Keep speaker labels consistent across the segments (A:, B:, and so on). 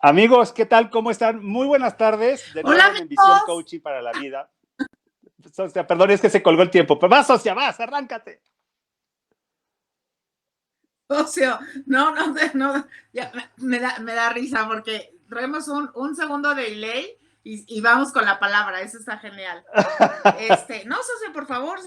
A: Amigos, ¿qué tal? ¿Cómo están? Muy buenas tardes. De
B: Hola,
A: nuevo en Visión
B: amigos.
A: Coaching para la Vida. Socia, perdón, es que se colgó el tiempo. Pero vas, socia, vas, arráncate.
B: Socio, no, ya me da risa porque traemos un segundo de delay y vamos con la palabra, eso está genial. No, socio, por favor.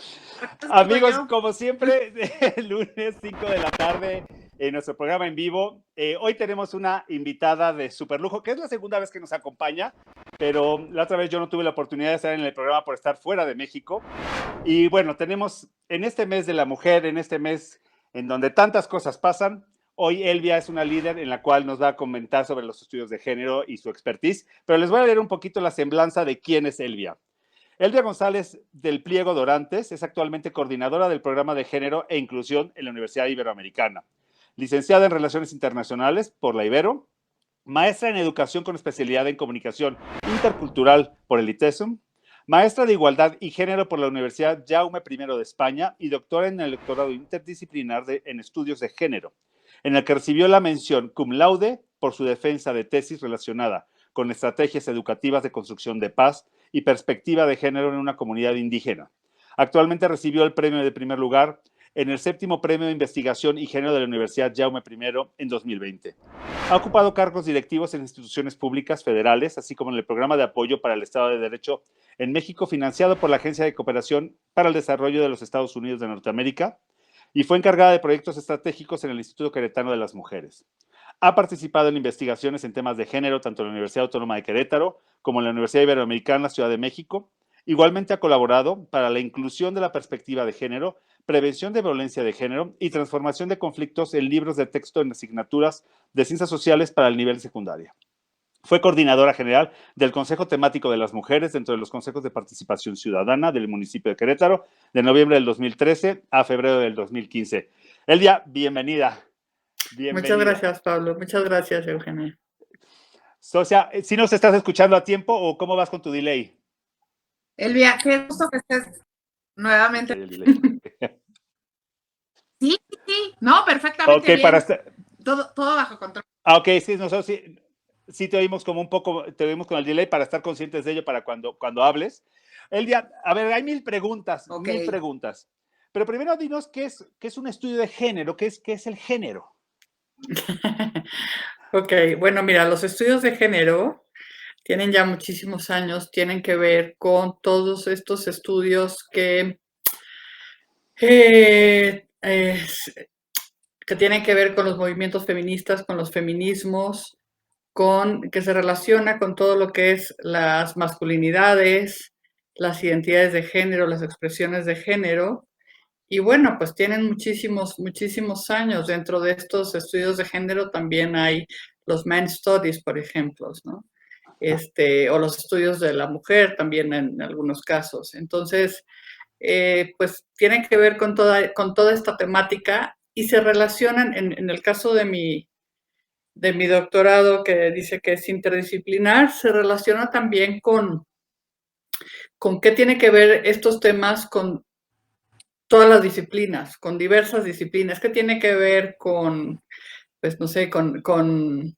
A: Amigos, como siempre, el lunes 5 de la tarde en nuestro programa en vivo. Hoy tenemos una invitada de super lujo, que es la segunda vez que nos acompaña, pero la otra vez yo no tuve la oportunidad de estar en el programa por estar fuera de México. Y bueno, tenemos en este mes de la mujer, en este mes en donde tantas cosas pasan, hoy Elvia es una líder en la cual nos va a comentar sobre los estudios de género y su expertise, pero les voy a leer un poquito la semblanza de quién es Elvia. Elvia González del Pliego Dorantes es actualmente coordinadora del programa de género e inclusión en la Universidad Iberoamericana, licenciada en Relaciones Internacionales por la Ibero, maestra en Educación con especialidad en Comunicación Intercultural por el ITESUM, maestra de Igualdad y Género por la Universidad Jaume I de España y doctora en el doctorado interdisciplinar en Estudios de Género, en el que recibió la mención cum laude por su defensa de tesis relacionada con estrategias educativas de construcción de paz y perspectiva de género en una comunidad indígena. Actualmente recibió el premio de primer lugar en el 7º Premio de Investigación y Género de la Universidad Jaume I en 2020. Ha ocupado cargos directivos en instituciones públicas federales, así como en el Programa de Apoyo para el Estado de Derecho en México, financiado por la Agencia de Cooperación para el Desarrollo de los Estados Unidos de Norteamérica, y fue encargada de proyectos estratégicos en el Instituto Queretano de las Mujeres. Ha participado en investigaciones en temas de género tanto en la Universidad Autónoma de Querétaro como en la Universidad Iberoamericana, Ciudad de México. Igualmente ha colaborado para la inclusión de la perspectiva de género, prevención de violencia de género y transformación de conflictos en libros de texto en asignaturas de ciencias sociales para el nivel secundario. Fue coordinadora general del Consejo Temático de las Mujeres dentro de los Consejos de Participación Ciudadana del municipio de Querétaro de noviembre del 2013 a febrero del 2015. Elvia, bienvenida.
C: Muchas gracias, Pablo. Muchas gracias, Eugenia.
A: Socia, ¿sí nos estás escuchando a tiempo o cómo vas con tu delay?
B: Elvia, qué gusto que estés nuevamente. Sí, no, perfectamente bien. Todo bajo control.
A: Ok, sí, nosotros sí te oímos como un poco, te oímos con el delay para estar conscientes de ello para cuando hables. Elvia, a ver, hay mil preguntas. Pero primero dinos qué es un estudio de género, qué es el género.
C: Ok, bueno, mira, los estudios de género tienen ya muchísimos años, tienen que ver con todos estos estudios que tienen que ver con los movimientos feministas, con los feminismos, que se relaciona con todo lo que es las masculinidades, las identidades de género, las expresiones de género. Y bueno, pues tienen muchísimos años. Dentro de estos estudios de género también hay los men's studies, por ejemplo, ¿no? O los estudios de la mujer también en algunos casos. Entonces, pues tienen que ver con toda esta temática y se relacionan, en el caso de mi doctorado, que dice que es interdisciplinar, se relaciona también con qué tiene que ver estos temas con todas las disciplinas, con diversas disciplinas, que tiene que ver con, pues no sé, con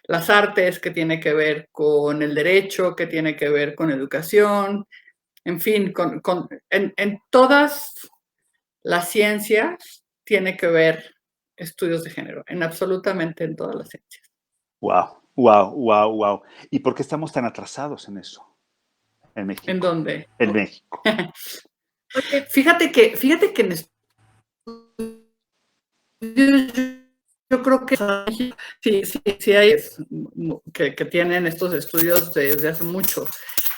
C: las artes, que tiene que ver con el derecho, que tiene que ver con educación, en fin, en todas las ciencias tiene que ver estudios de género, en absolutamente en todas las ciencias.
A: Wow. ¿Y por qué estamos tan atrasados en eso? En México.
C: ¿En dónde?
A: En México.
C: Oye, fíjate que yo creo que sí hay que tienen estos estudios desde hace mucho.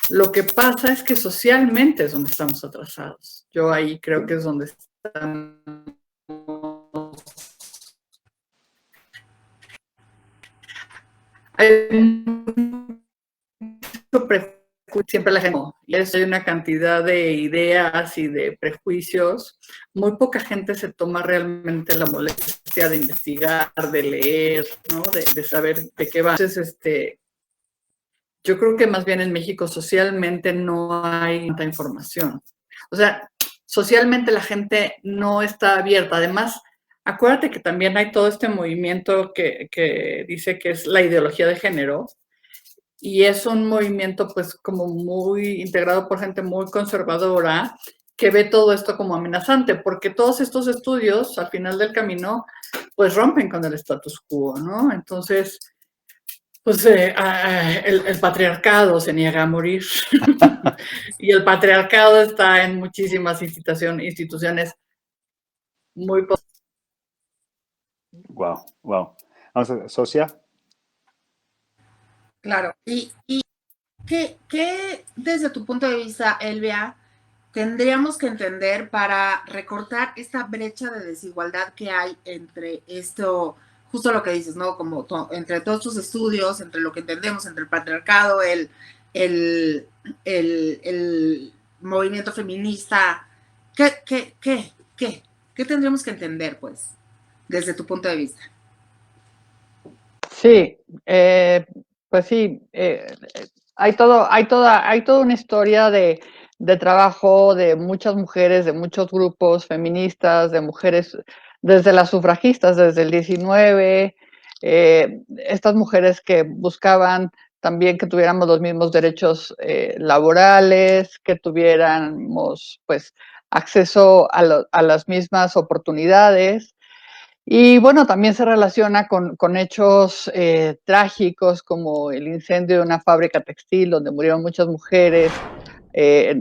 C: Lo que pasa es que socialmente es donde estamos atrasados. Yo ahí creo que es donde estamos. Hay mucho prejuicio, siempre la gente, y hay una cantidad de ideas y de prejuicios. Muy poca gente se toma realmente la molestia de investigar, de leer, ¿no? de saber de qué va. Entonces, yo creo que más bien en México socialmente no hay tanta información. O sea, socialmente la gente no está abierta. Además, acuérdate que también hay todo este movimiento que dice que es la ideología de género, y es un movimiento pues como muy integrado por gente muy conservadora que ve todo esto como amenazante, porque todos estos estudios al final del camino pues rompen con el status quo, ¿no? Entonces, pues el patriarcado se niega a morir y el patriarcado está en muchísimas instituciones muy...
A: Wow, wow. Vamos a Socia.
B: Claro. ¿Y qué desde tu punto de vista, Elvia, tendríamos que entender para recortar esta brecha de desigualdad que hay entre esto, justo lo que dices, ¿no? Como entre todos tus estudios, entre lo que entendemos, entre el patriarcado, el, el movimiento feminista? ¿Qué tendríamos que entender, pues, desde tu punto de vista?
C: Sí, pues sí, hay toda una historia de trabajo de muchas mujeres, de muchos grupos feministas, de mujeres, desde las sufragistas, desde el 19, estas mujeres que buscaban también que tuviéramos los mismos derechos laborales, que tuviéramos pues acceso a las mismas oportunidades. Y bueno, también se relaciona con hechos trágicos como el incendio de una fábrica textil donde murieron muchas mujeres,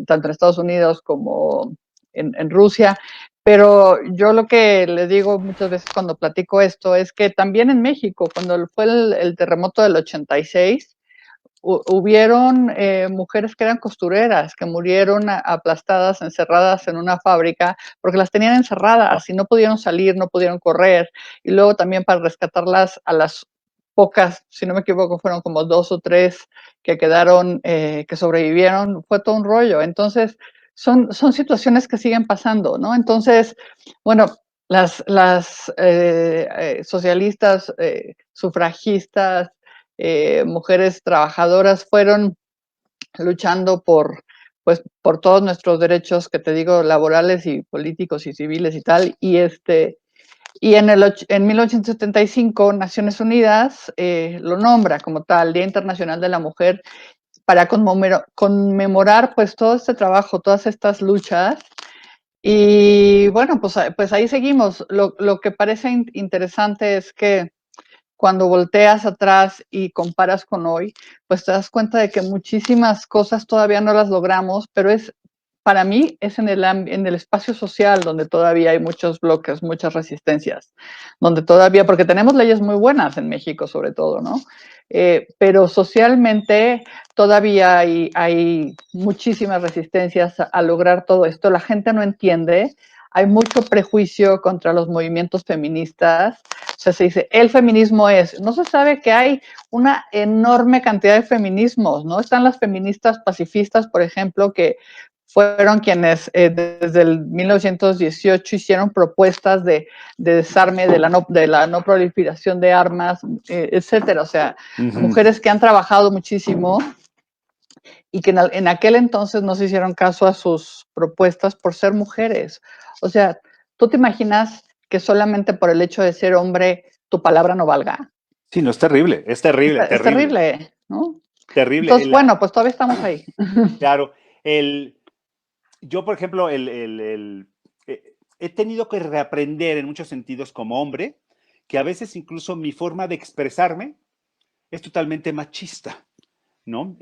C: tanto en Estados Unidos como en Rusia. Pero yo lo que les digo muchas veces cuando platico esto es que también en México, cuando fue el terremoto del 86, hubieron mujeres que eran costureras, que murieron aplastadas, encerradas en una fábrica, porque las tenían encerradas y no pudieron salir, no pudieron correr. Y luego también para rescatarlas a las pocas, si no me equivoco, fueron como 2 o 3 que quedaron, que sobrevivieron, fue todo un rollo. Entonces, son situaciones que siguen pasando, ¿no? Entonces, bueno, las socialistas, sufragistas, mujeres trabajadoras fueron luchando pues, por todos nuestros derechos, que te digo, laborales y políticos y civiles y tal. Y en 1975 Naciones Unidas lo nombra como tal, Día Internacional de la Mujer, para conmemorar pues todo este trabajo, todas estas luchas. Y bueno, pues ahí seguimos. Lo que parece interesante es que cuando volteas atrás y comparas con hoy, pues te das cuenta de que muchísimas cosas todavía no las logramos, pero para mí es en el espacio social donde todavía hay muchos bloques, muchas resistencias, donde todavía, porque tenemos leyes muy buenas en México sobre todo, ¿no? Pero socialmente todavía hay muchísimas resistencias a lograr todo esto. La gente no entiende, hay mucho prejuicio contra los movimientos feministas. O sea, se dice, el feminismo no se sabe que hay una enorme cantidad de feminismos, ¿no? Están las feministas pacifistas, por ejemplo, que fueron quienes desde el 1918 hicieron propuestas de desarme, de la no proliferación de armas, etcétera. O sea, mujeres que han trabajado muchísimo y que en aquel entonces no se hicieron caso a sus propuestas por ser mujeres. O sea, ¿tú te imaginas que solamente por el hecho de ser hombre tu palabra no valga?
A: Sí, no, es terrible, es terrible,
C: Es
A: terrible,
C: terrible, ¿no?
A: terrible.
C: Entonces, bueno, pues todavía estamos ahí.
A: Claro, yo, por ejemplo, he tenido que reaprender en muchos sentidos como hombre, que a veces incluso mi forma de expresarme es totalmente machista, ¿no?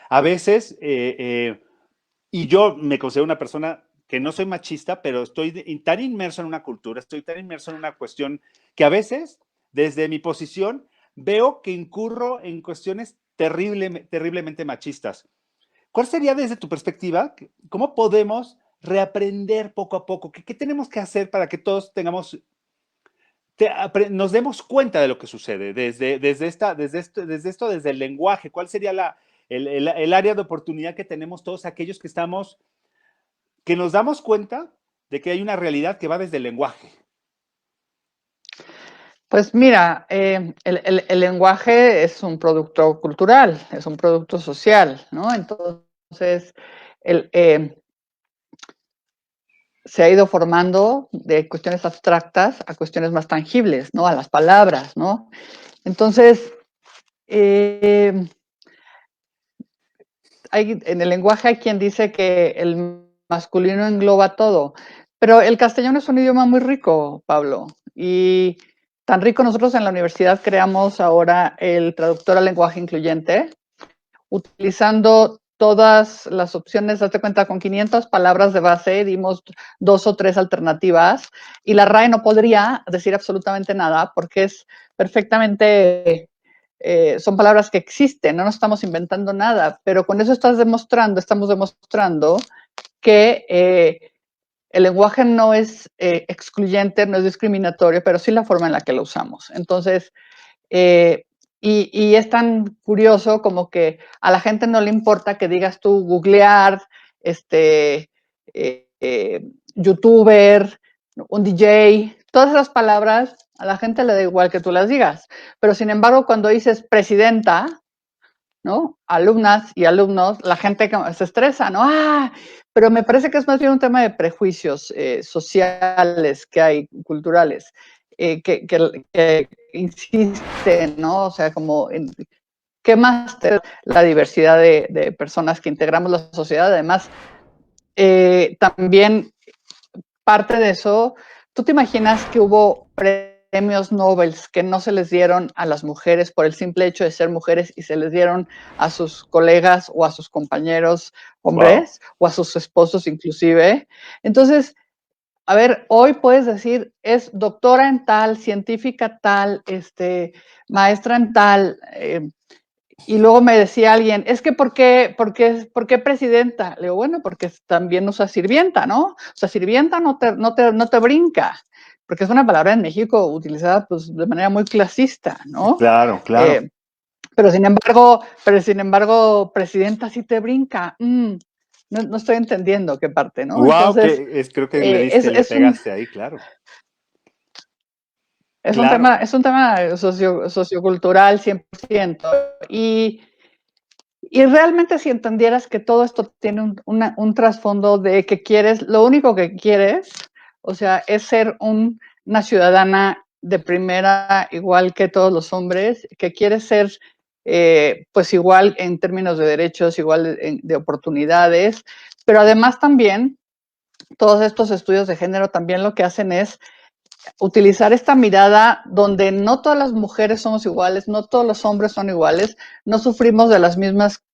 A: A veces, y yo me considero una persona que no soy machista, pero estoy tan inmerso en una cultura, estoy tan inmerso en una cuestión que a veces, desde mi posición, veo que incurro en cuestiones terriblemente machistas. ¿Cuál sería desde tu perspectiva, cómo podemos reaprender poco a poco? ¿Qué tenemos que hacer para que todos nos demos cuenta de lo que sucede desde el lenguaje? ¿Cuál sería el área de oportunidad que tenemos todos aquellos que nos damos cuenta de que hay una realidad que va desde el lenguaje?
C: Pues mira, el lenguaje es un producto cultural, es un producto social, ¿no? Entonces, el, se ha ido formando de cuestiones abstractas a cuestiones más tangibles, ¿no? A las palabras, ¿no? Entonces, en el lenguaje hay quien dice que el masculino engloba todo, pero el castellano es un idioma muy rico, Pablo, y tan rico. Nosotros en la universidad creamos ahora el traductor al lenguaje incluyente, utilizando todas las opciones. Date cuenta, con 500 palabras de base dimos 2 o 3 alternativas, y la RAE no podría decir absolutamente nada porque es perfectamente, son palabras que existen, no nos estamos inventando nada, pero con eso estamos demostrando que el lenguaje no es excluyente, no es discriminatorio, pero sí la forma en la que lo usamos. Entonces, y es tan curioso como que a la gente no le importa que digas tú googlear, youtuber, un DJ, todas esas palabras, a la gente le da igual que tú las digas. Pero sin embargo, cuando dices presidenta, ¿no? Alumnas y alumnos, la gente se estresa, ¿no? Pero me parece que es más bien un tema de prejuicios sociales que hay, culturales, que insisten, ¿no? O sea, como, ¿qué más la diversidad de personas que integramos la sociedad? Además, también parte de eso, ¿tú te imaginas que hubo premios Nobel que no se les dieron a las mujeres por el simple hecho de ser mujeres y se les dieron a sus colegas o a sus compañeros hombres o a sus esposos inclusive? Entonces, a ver, hoy puedes decir, es doctora en tal, científica tal, maestra en tal, y luego me decía alguien, es que ¿por qué presidenta? Le digo, bueno, porque también usa sirvienta, ¿no? O sea, sirvienta no te brinca, porque es una palabra en México utilizada pues, de manera muy clasista, ¿no?
A: Claro, claro.
C: Pero sin embargo, presidenta sí te brinca. No estoy entendiendo qué parte, ¿no?
A: Wow,
C: Entonces,
A: creo que le
C: es un,
A: pegaste ahí, claro.
C: es un
A: Claro.
C: tema, es un tema sociocultural 100%. Y realmente si entendieras que todo esto tiene un trasfondo de que quieres, lo único que quieres, o sea, es ser una ciudadana de primera, igual que todos los hombres, que quieres ser pues igual en términos de derechos, igual de oportunidades, pero además también todos estos estudios de género también lo que hacen es utilizar esta mirada donde no todas las mujeres somos iguales, no todos los hombres son iguales, no sufrimos de las mismas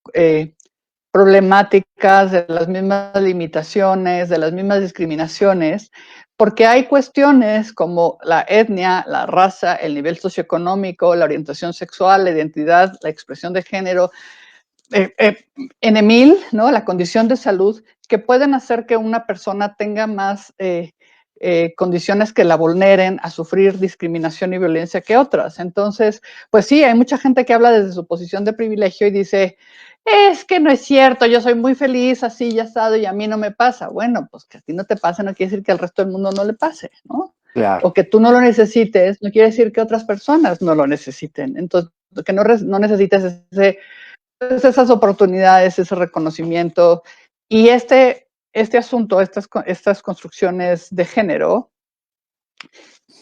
C: problemáticas, de las mismas limitaciones, de las mismas discriminaciones, porque hay cuestiones como la etnia, la raza, el nivel socioeconómico, la orientación sexual, la identidad, la expresión de género, en Emil, ¿no? La condición de salud, que pueden hacer que una persona tenga más condiciones que la vulneren a sufrir discriminación y violencia que otras. Entonces, pues sí, hay mucha gente que habla desde su posición de privilegio y dice, es que no es cierto, yo soy muy feliz así ya estado y a mí no me pasa. Bueno, pues que a ti no te pase no quiere decir que al resto del mundo no le pase, ¿no?
A: Claro.
C: O que tú no lo necesites, no quiere decir que otras personas no lo necesiten. Entonces, que no necesites esas oportunidades, ese reconocimiento. Y este asunto, estas construcciones de género,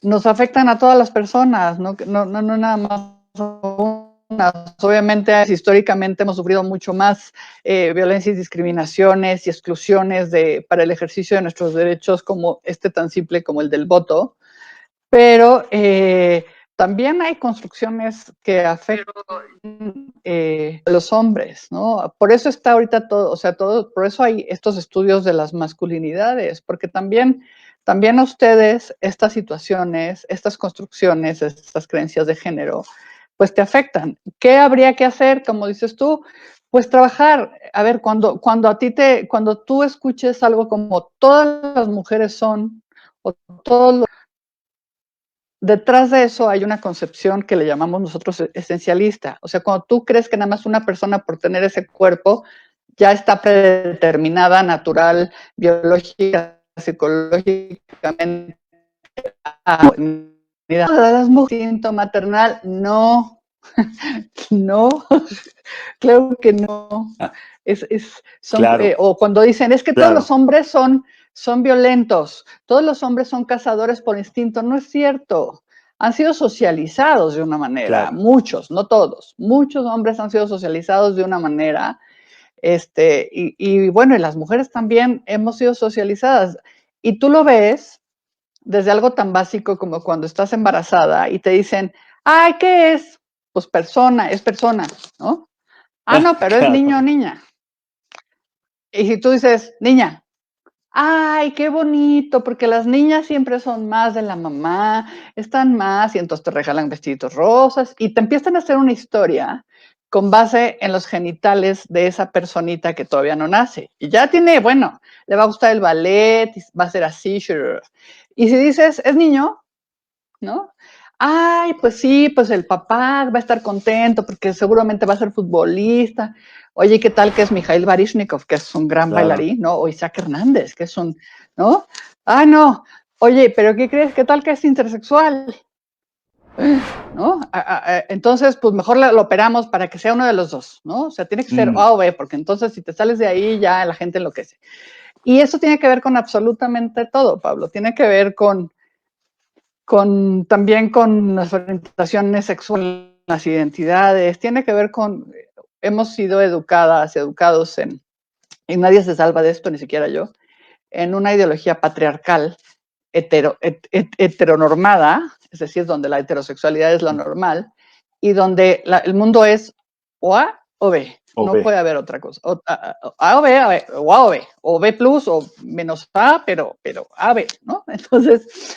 C: nos afectan a todas las personas, no nada más unas. Obviamente, históricamente hemos sufrido mucho más violencia y discriminaciones y exclusiones para el ejercicio de nuestros derechos, como tan simple como el del voto, pero también hay construcciones que afectan a los hombres, ¿no? Por eso está ahorita por eso hay estos estudios de las masculinidades, porque también a ustedes estas situaciones, estas construcciones, estas creencias de género, pues te afectan. ¿Qué habría que hacer? Como dices tú, pues trabajar. A ver, cuando tú escuches algo como todas las mujeres son, o todos detrás de eso hay una concepción que le llamamos nosotros esencialista. O sea, cuando tú crees que nada más una persona por tener ese cuerpo ya está predeterminada, natural, biológica, psicológicamente. Instinto maternal, no, no, claro que no.
A: Ah, claro,
C: O cuando dicen, es que todos
A: claro.
C: los hombres son son violentos, todos los hombres son cazadores por instinto. No es cierto. Han sido socializados de una manera,
A: Claro.
C: muchos, no todos, muchos hombres han sido socializados de una manera, y bueno, y las mujeres también hemos sido socializadas. Y tú lo ves desde algo tan básico como cuando estás embarazada y te dicen, ay, ¿qué es? Pues persona, es persona, ¿no? Ah, no, pero es niño o niña. Y si tú dices, niña, ay, qué bonito, porque las niñas siempre son más de la mamá, están más, y entonces te regalan vestiditos rosas, y te empiezan a hacer una historia con base en los genitales de esa personita que todavía no nace. Y ya tiene, bueno, le va a gustar el ballet, va a ser así, sure. Y si dices, es niño, ¿no? Ay, pues sí, pues el papá va a estar contento porque seguramente va a ser futbolista. Oye, ¿qué tal que es Mikhail Baryshnikov, que es un gran bailarín, ¿no? O Isaac Hernández, que es un, ¿no? Ah, no. Oye, pero ¿qué crees? ¿Qué tal que es intersexual? ¿No? Entonces, pues mejor lo operamos para que sea uno de los dos, ¿no? O sea, tiene que ser A o B, porque entonces si te sales de ahí ya la gente enloquece. Y eso tiene que ver con absolutamente todo, Pablo. Tiene que ver también con las orientaciones sexuales, las identidades, tiene que ver con, hemos sido educados y nadie se salva de esto, ni siquiera yo, en una ideología patriarcal heteronormada, es decir, donde la heterosexualidad es la normal, y donde el mundo es o A o B. No puede haber otra cosa. A o B, o B plus, o menos A, pero A, B, ¿no? Entonces,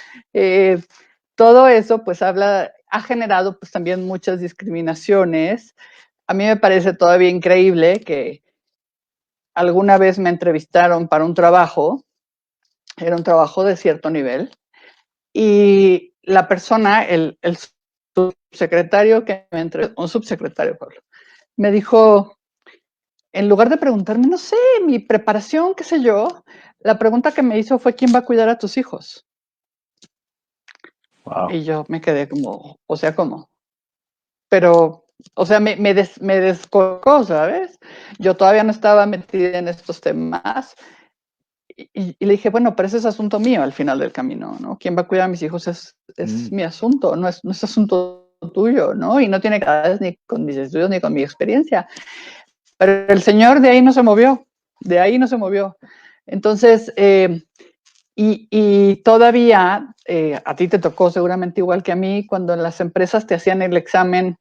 C: todo eso pues ha generado pues también muchas discriminaciones. A mí me parece todavía increíble que alguna vez me entrevistaron para un trabajo, era un trabajo de cierto nivel, y la persona, el subsecretario que me entrevistó, un subsecretario, Pablo, me dijo, en lugar de preguntarme, no sé, mi preparación, qué sé yo, la pregunta que me hizo fue, ¿quién va a cuidar a tus hijos? Wow. Y yo me quedé como, o sea, ¿cómo? Pero, o sea, me descolocó, ¿sabes? Yo todavía no estaba metida en estos temas. Y le dije, bueno, pero ese es asunto mío al final del camino, ¿no? ¿Quién va a cuidar a mis hijos? Es mi asunto, no es asunto tuyo, ¿no? Y no tiene que ver ni con mis estudios ni con mi experiencia. Pero el señor de ahí no se movió, de ahí no se movió. Entonces, y todavía, a ti te tocó seguramente igual que a mí, cuando en las empresas te hacían el examen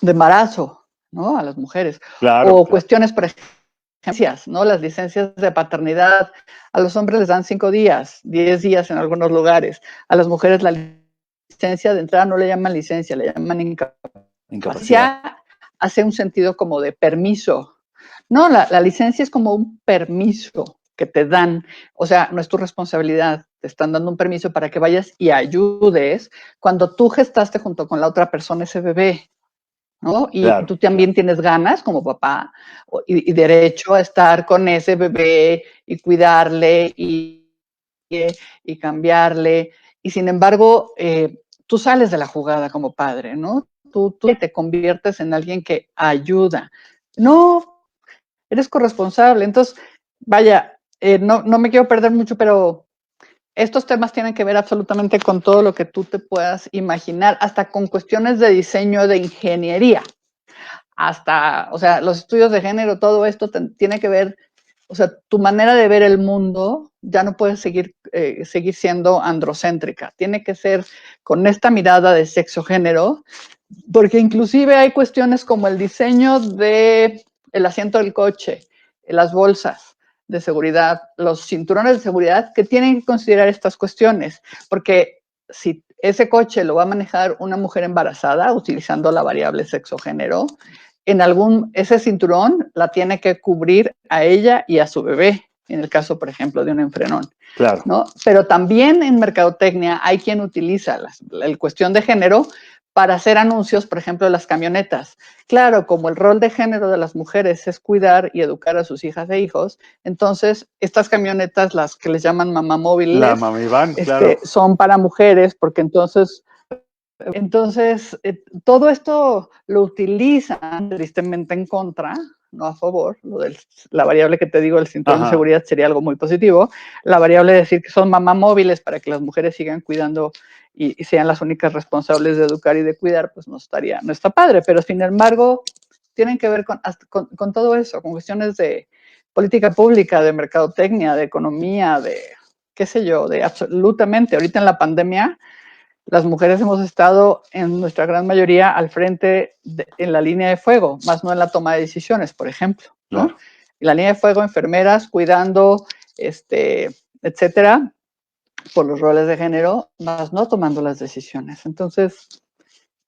C: de embarazo, ¿no? A las mujeres. Claro, cuestiones, por ejemplo, ¿no? Las licencias de paternidad, a los hombres les dan 5 días, 10 días en algunos lugares. A las mujeres la licencia de entrada no le llaman licencia, le llaman incapacidad. Hace un sentido como de permiso. No, la licencia es como un permiso que te dan, o sea, no es tu responsabilidad, te están dando un permiso para que vayas y ayudes cuando tú gestaste junto con la otra persona ese bebé, ¿no? Y claro, tú también tienes ganas como papá y derecho a estar con ese bebé y cuidarle y cambiarle. Y sin embargo, tú sales de la jugada como padre, ¿no? Tú te conviertes en alguien que ayuda. No, eres corresponsable. Entonces, vaya, no me quiero perder mucho, pero estos temas tienen que ver absolutamente con todo lo que tú te puedas imaginar, hasta con cuestiones de diseño, de ingeniería, hasta, o sea, los estudios de género, todo esto tiene que ver, o sea, tu manera de ver el mundo ya no puede seguir siendo androcéntrica, tiene que ser con esta mirada de sexo-género, porque inclusive hay cuestiones como el diseño del asiento del coche, las bolsas de seguridad, los cinturones de seguridad que tienen que considerar estas cuestiones, porque si ese coche lo va a manejar una mujer embarazada utilizando la variable sexo-género, ese cinturón la tiene que cubrir a ella y a su bebé, en el caso, por ejemplo, de un enfrenón. Claro. ¿No? Pero también en mercadotecnia hay quien utiliza la cuestión de género para hacer anuncios, por ejemplo, de las camionetas. Claro, como el rol de género de las mujeres es cuidar y educar a sus hijas e hijos, entonces estas camionetas, las que les llaman mamá móviles, la mami van, claro, son para mujeres, porque entonces todo esto lo utilizan tristemente en contra, no a favor. La variable que te digo, el cinturón de
A: Ajá.
C: seguridad sería algo muy positivo. La variable de decir que son mamá móviles para que las mujeres sigan cuidando y sean las únicas responsables de educar y de cuidar, pues no está padre. Pero sin embargo, tienen que ver con todo eso, con cuestiones de política pública, de mercadotecnia, de economía, de qué sé yo, de absolutamente. Ahorita en la pandemia, las mujeres hemos estado en nuestra gran mayoría al frente en la línea de fuego, más no en la toma de decisiones, por ejemplo, ¿no?
A: Claro.
C: En la línea de fuego, enfermeras, cuidando, etcétera, por los roles de género, más no tomando las decisiones. Entonces,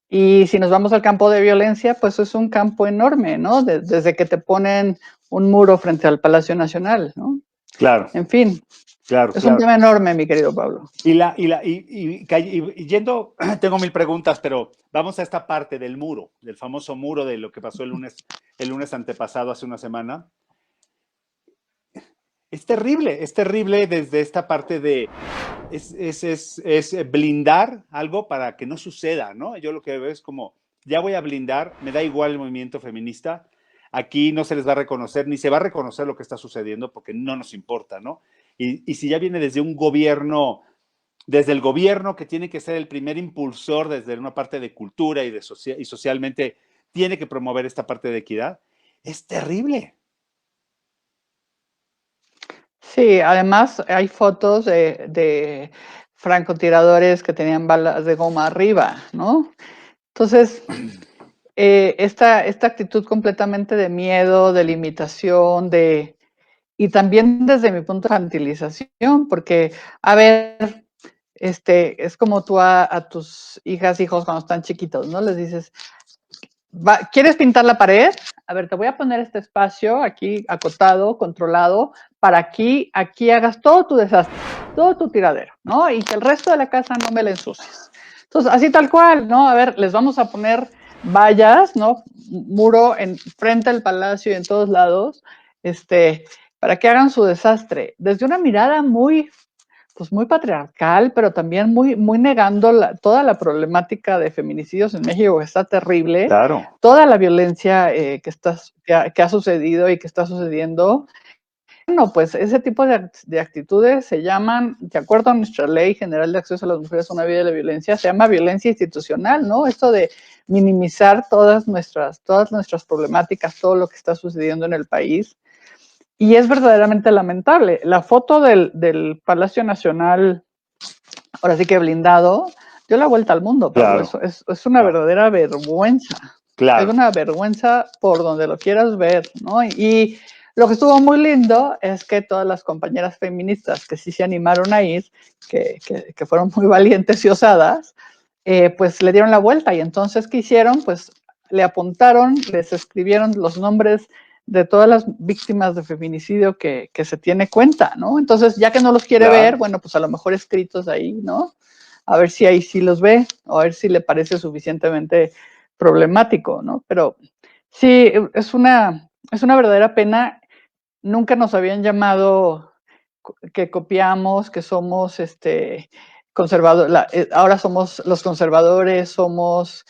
C: y si nos vamos al campo de violencia, pues es un campo enorme, ¿no? Desde que te ponen un muro frente al Palacio Nacional, ¿no?
A: Claro,
C: En fin,
A: claro,
C: es un
A: claro.
C: tema enorme, mi querido Pablo.
A: Y yendo, tengo mil preguntas, pero vamos a esta parte del muro, del famoso muro de lo que pasó el lunes antepasado, hace una semana. Es terrible desde esta parte de, es blindar algo para que no suceda, ¿no? Yo lo que veo es como, ya voy a blindar, me da igual el movimiento feminista, aquí no se les va a reconocer, ni se va a reconocer lo que está sucediendo porque no nos importa, ¿no? Y si ya viene desde un gobierno, desde el gobierno que tiene que ser el primer impulsor desde una parte de cultura y socialmente tiene que promover esta parte de equidad, es terrible.
C: Sí, además hay fotos de francotiradores que tenían balas de goma arriba, ¿no? Entonces, esta actitud completamente de miedo, de limitación, y también desde mi punto de infantilización, porque, a ver, es como tú a tus hijas, hijos cuando están chiquitos, ¿no? Les dices, ¿quieres pintar la pared? A ver, te voy a poner este espacio aquí acotado, controlado, para aquí hagas todo tu desastre, todo tu tiradero, ¿no? Y que el resto de la casa no me la ensucies. Entonces, así tal cual, ¿no? A ver, les vamos a poner vallas, ¿no? Muro en frente al palacio y en todos lados, para que hagan su desastre. Desde una mirada pues muy patriarcal, pero también muy negando toda la problemática de feminicidios en México, que está terrible,
A: Claro.
C: toda la violencia que ha sucedido y que está sucediendo. Bueno, pues ese tipo de actitudes se llaman, de acuerdo a nuestra Ley General de Acceso a las Mujeres a una Vida de la Violencia, se llama violencia institucional, ¿no? Esto de minimizar todas nuestras problemáticas, todo lo que está sucediendo en el país. Y es verdaderamente lamentable. La foto del Palacio Nacional, ahora sí que blindado, dio la vuelta al mundo, Pablo.
A: Claro,
C: Es una verdadera vergüenza. Es
A: claro.
C: una vergüenza por donde lo quieras ver, ¿no? Y lo que estuvo muy lindo es que todas las compañeras feministas que sí se animaron a ir, que fueron muy valientes y osadas, pues le dieron la vuelta. Y entonces, ¿qué hicieron? Pues le apuntaron, les escribieron los nombres de todas las víctimas de feminicidio que se tiene cuenta, ¿no? Entonces, ya que no los quiere ver,
A: Claro.
C: bueno, pues a lo mejor escritos ahí, ¿no? A ver si ahí sí los ve, o a ver si le parece suficientemente problemático, ¿no? Pero sí, es una verdadera pena. Nunca nos habían llamado que copiamos, que somos conservadores, ahora somos los conservadores, somos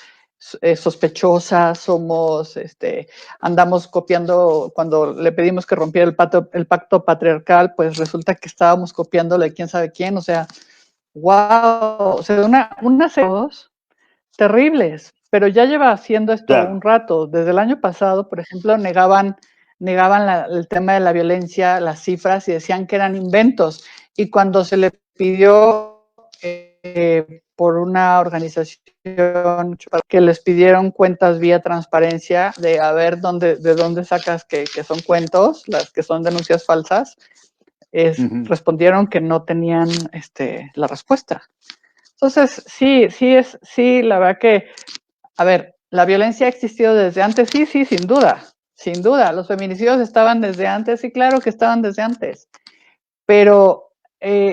C: sospechosas, somos, andamos copiando, cuando le pedimos que rompiera el pacto patriarcal, pues resulta que estábamos copiándole quién sabe quién, o sea, wow, o sea, unas cosas terribles, pero ya lleva haciendo esto
A: Claro.
C: un rato. Desde el año pasado, por ejemplo, negaban el tema de la violencia, las cifras, y decían que eran inventos. Y cuando se le pidió por una organización que les pidieron cuentas vía transparencia de a ver de dónde sacas que son cuentos, las que son denuncias falsas, respondieron que no tenían la respuesta. Entonces, sí, la verdad que, a ver, la violencia ha existido desde antes, sí, sin duda, los feminicidios estaban desde antes, sí, claro que estaban desde antes, pero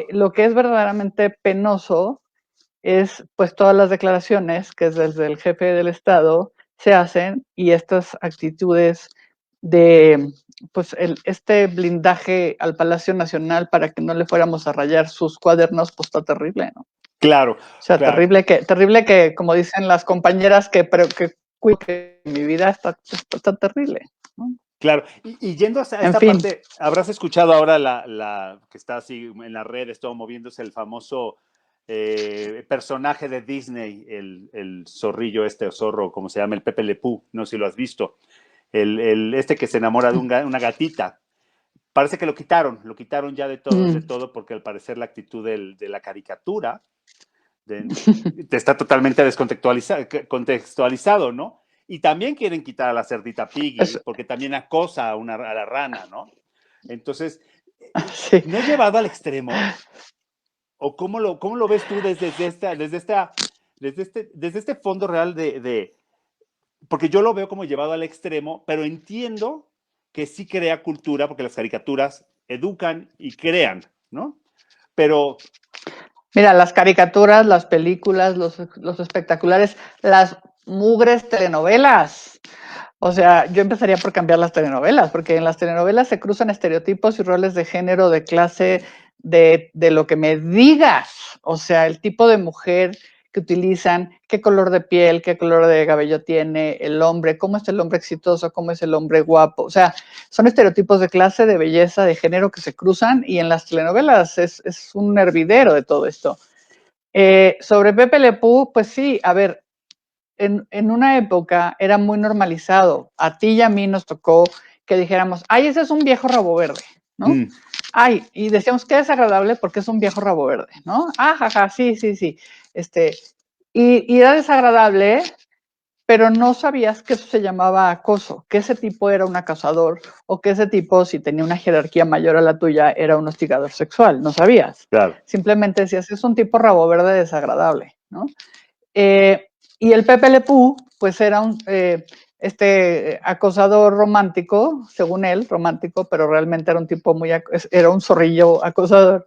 C: lo que es verdaderamente penoso es pues todas las declaraciones que desde el jefe del Estado se hacen y estas actitudes de pues este blindaje al Palacio Nacional para que no le fuéramos a rayar sus cuadernos, pues está terrible, ¿no?
A: Claro,
C: O sea,
A: claro.
C: terrible que, como dicen las compañeras, que mi vida está terrible, ¿no?
A: Claro, y yendo a
C: En
A: esta
C: fin.
A: parte, habrás escuchado ahora la que está así en las redes, todo moviéndose el famoso personaje de Disney, el zorrillo este, o zorro, como se llama, el Pepe Le Pew, no sé si lo has visto, este que se enamora de una gatita. Parece que lo quitaron ya de todo porque al parecer la actitud de la caricatura está totalmente contextualizado, ¿no? Y también quieren quitar a la cerdita Piggy
C: Es-
A: porque también acosa a la rana, ¿no? Entonces,
C: sí.
A: ¿no es llevado al extremo? ¿O cómo lo ves tú desde este fondo real porque yo lo veo como llevado al extremo, pero entiendo que sí crea cultura, porque las caricaturas educan y crean, ¿no? Pero,
C: Mira, las caricaturas, las películas, los espectaculares, las mugres telenovelas. O sea, yo empezaría por cambiar las telenovelas, porque en las telenovelas se cruzan estereotipos y roles de género, de clase, de lo que me digas. O sea, el tipo de mujer que utilizan, qué color de piel, qué color de cabello tiene el hombre, cómo es el hombre exitoso, cómo es el hombre guapo. O sea, son estereotipos de clase, de belleza, de género que se cruzan y en las telenovelas es un hervidero de todo esto. Sobre Pepe Le Pew, pues sí, a ver, en una época era muy normalizado. A ti y a mí nos tocó que dijéramos, ay, ese es un viejo rabo verde, ¿no? Ay, y decíamos que es desagradable porque es un viejo rabo verde, ¿no? Ah, jaja, sí, sí, sí. Y era desagradable, pero no sabías que eso se llamaba acoso, que ese tipo era un acosador o que ese tipo, si tenía una jerarquía mayor a la tuya, era un hostigador sexual. No sabías.
A: claro.
C: Simplemente decías, es un tipo rabo verde desagradable, ¿no? Y el Pepe Le Pew, pues era un acosador romántico, según él, romántico, pero realmente era un tipo era un zorrillo acosador.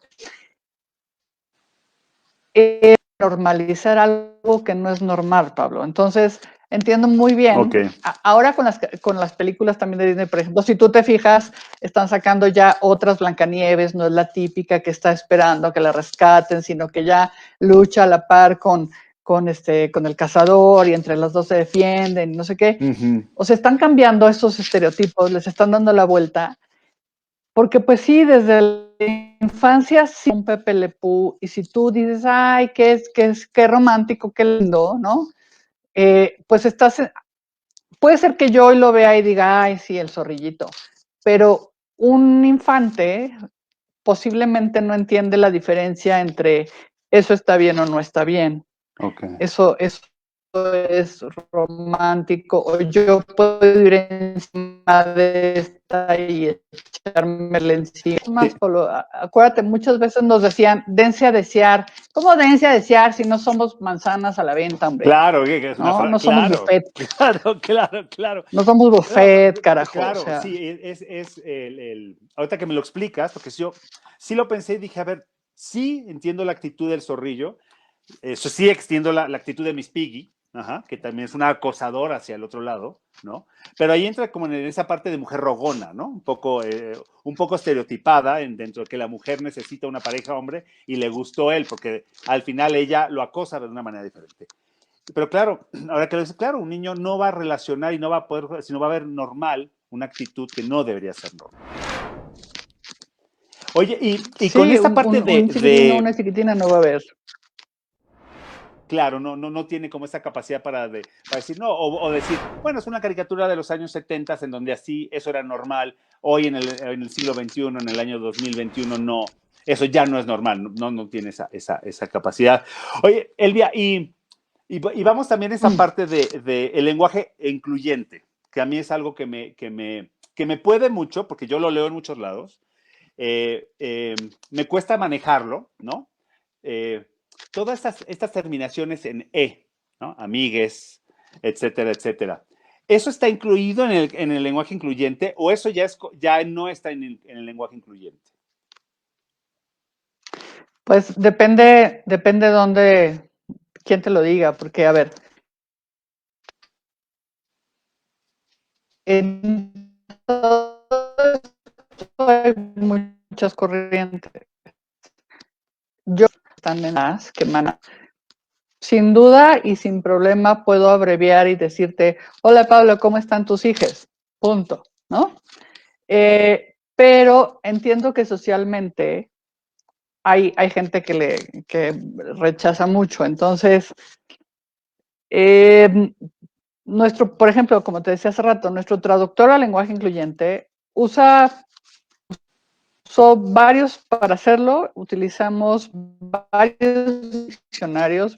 C: Normalizar algo que no es normal, Pablo. Entonces, entiendo muy bien.
A: Okay.
C: Ahora con las películas también de Disney, por ejemplo, si tú te fijas, están sacando ya otras Blancanieves, no es la típica que está esperando a que la rescaten, sino que ya lucha a la par con el cazador y entre las dos se defienden, no sé qué. O sea, están cambiando esos estereotipos, les están dando la vuelta, porque pues sí, desde la infancia sí un Pepe Le Pew, y si tú dices, ay, qué romántico, qué lindo, ¿no? Pues puede ser que yo hoy lo vea y diga, ay, sí, el zorrillito, pero un infante posiblemente no entiende la diferencia entre eso está bien o no está bien.
A: Okay.
C: Eso es romántico, o yo puedo ir encima de esta y echármela encima. Más, Polo, acuérdate, muchas veces nos decían, dense a desear. ¿Cómo dense a desear si no somos manzanas a la venta, hombre?
A: Claro, que es una
C: No, no somos
A: claro,
C: buffet.
A: claro.
C: No somos
A: No,
C: buffet, carajo.
A: claro,
C: O sea,
A: sí, ahorita que me lo explicas, porque yo sí lo pensé y dije, a ver, sí entiendo la actitud del zorrillo, eso sí extiendo la actitud de Miss Piggy, ajá, que también es una acosadora hacia el otro lado, ¿no? Pero ahí entra como en esa parte de mujer rogona, ¿no? Un poco estereotipada dentro de que la mujer necesita una pareja hombre y le gustó él, porque al final ella lo acosa de una manera diferente. Pero claro, ahora que lo dices, claro, un niño no va a relacionar y no va a poder, sino va a ver normal una actitud que no debería ser normal. Oye, y con
C: sí,
A: esta parte
C: un chiquitino, una chiquitina no va a ver.
A: claro, no tiene como esa capacidad para decir, no, o decir, bueno, es una caricatura de los años 70 en donde así eso era normal, hoy en el siglo XXI, en el año 2021, no, eso ya no es normal, no tiene esa capacidad. Oye, Elvia, y vamos también a esa parte de el lenguaje incluyente, que a mí es algo que me puede mucho, porque yo lo leo en muchos lados, me cuesta manejarlo, ¿no? Eh, todas estas terminaciones en ¿no? Amigues, etcétera, etcétera. ¿Eso está incluido en el lenguaje incluyente o eso ya no está en el lenguaje incluyente?
C: Pues depende dónde, quién te lo diga, porque a ver, en todo esto hay muchas corrientes. Yo están en las que manan. Sin duda y sin problema puedo abreviar y decirte, hola Pablo, ¿cómo están tus hijas? Punto. ¿no? Pero entiendo que socialmente hay gente que rechaza mucho. Entonces, por ejemplo, como te decía hace rato, nuestro traductor al lenguaje incluyente usó varios para hacerlo, utilizamos varios diccionarios,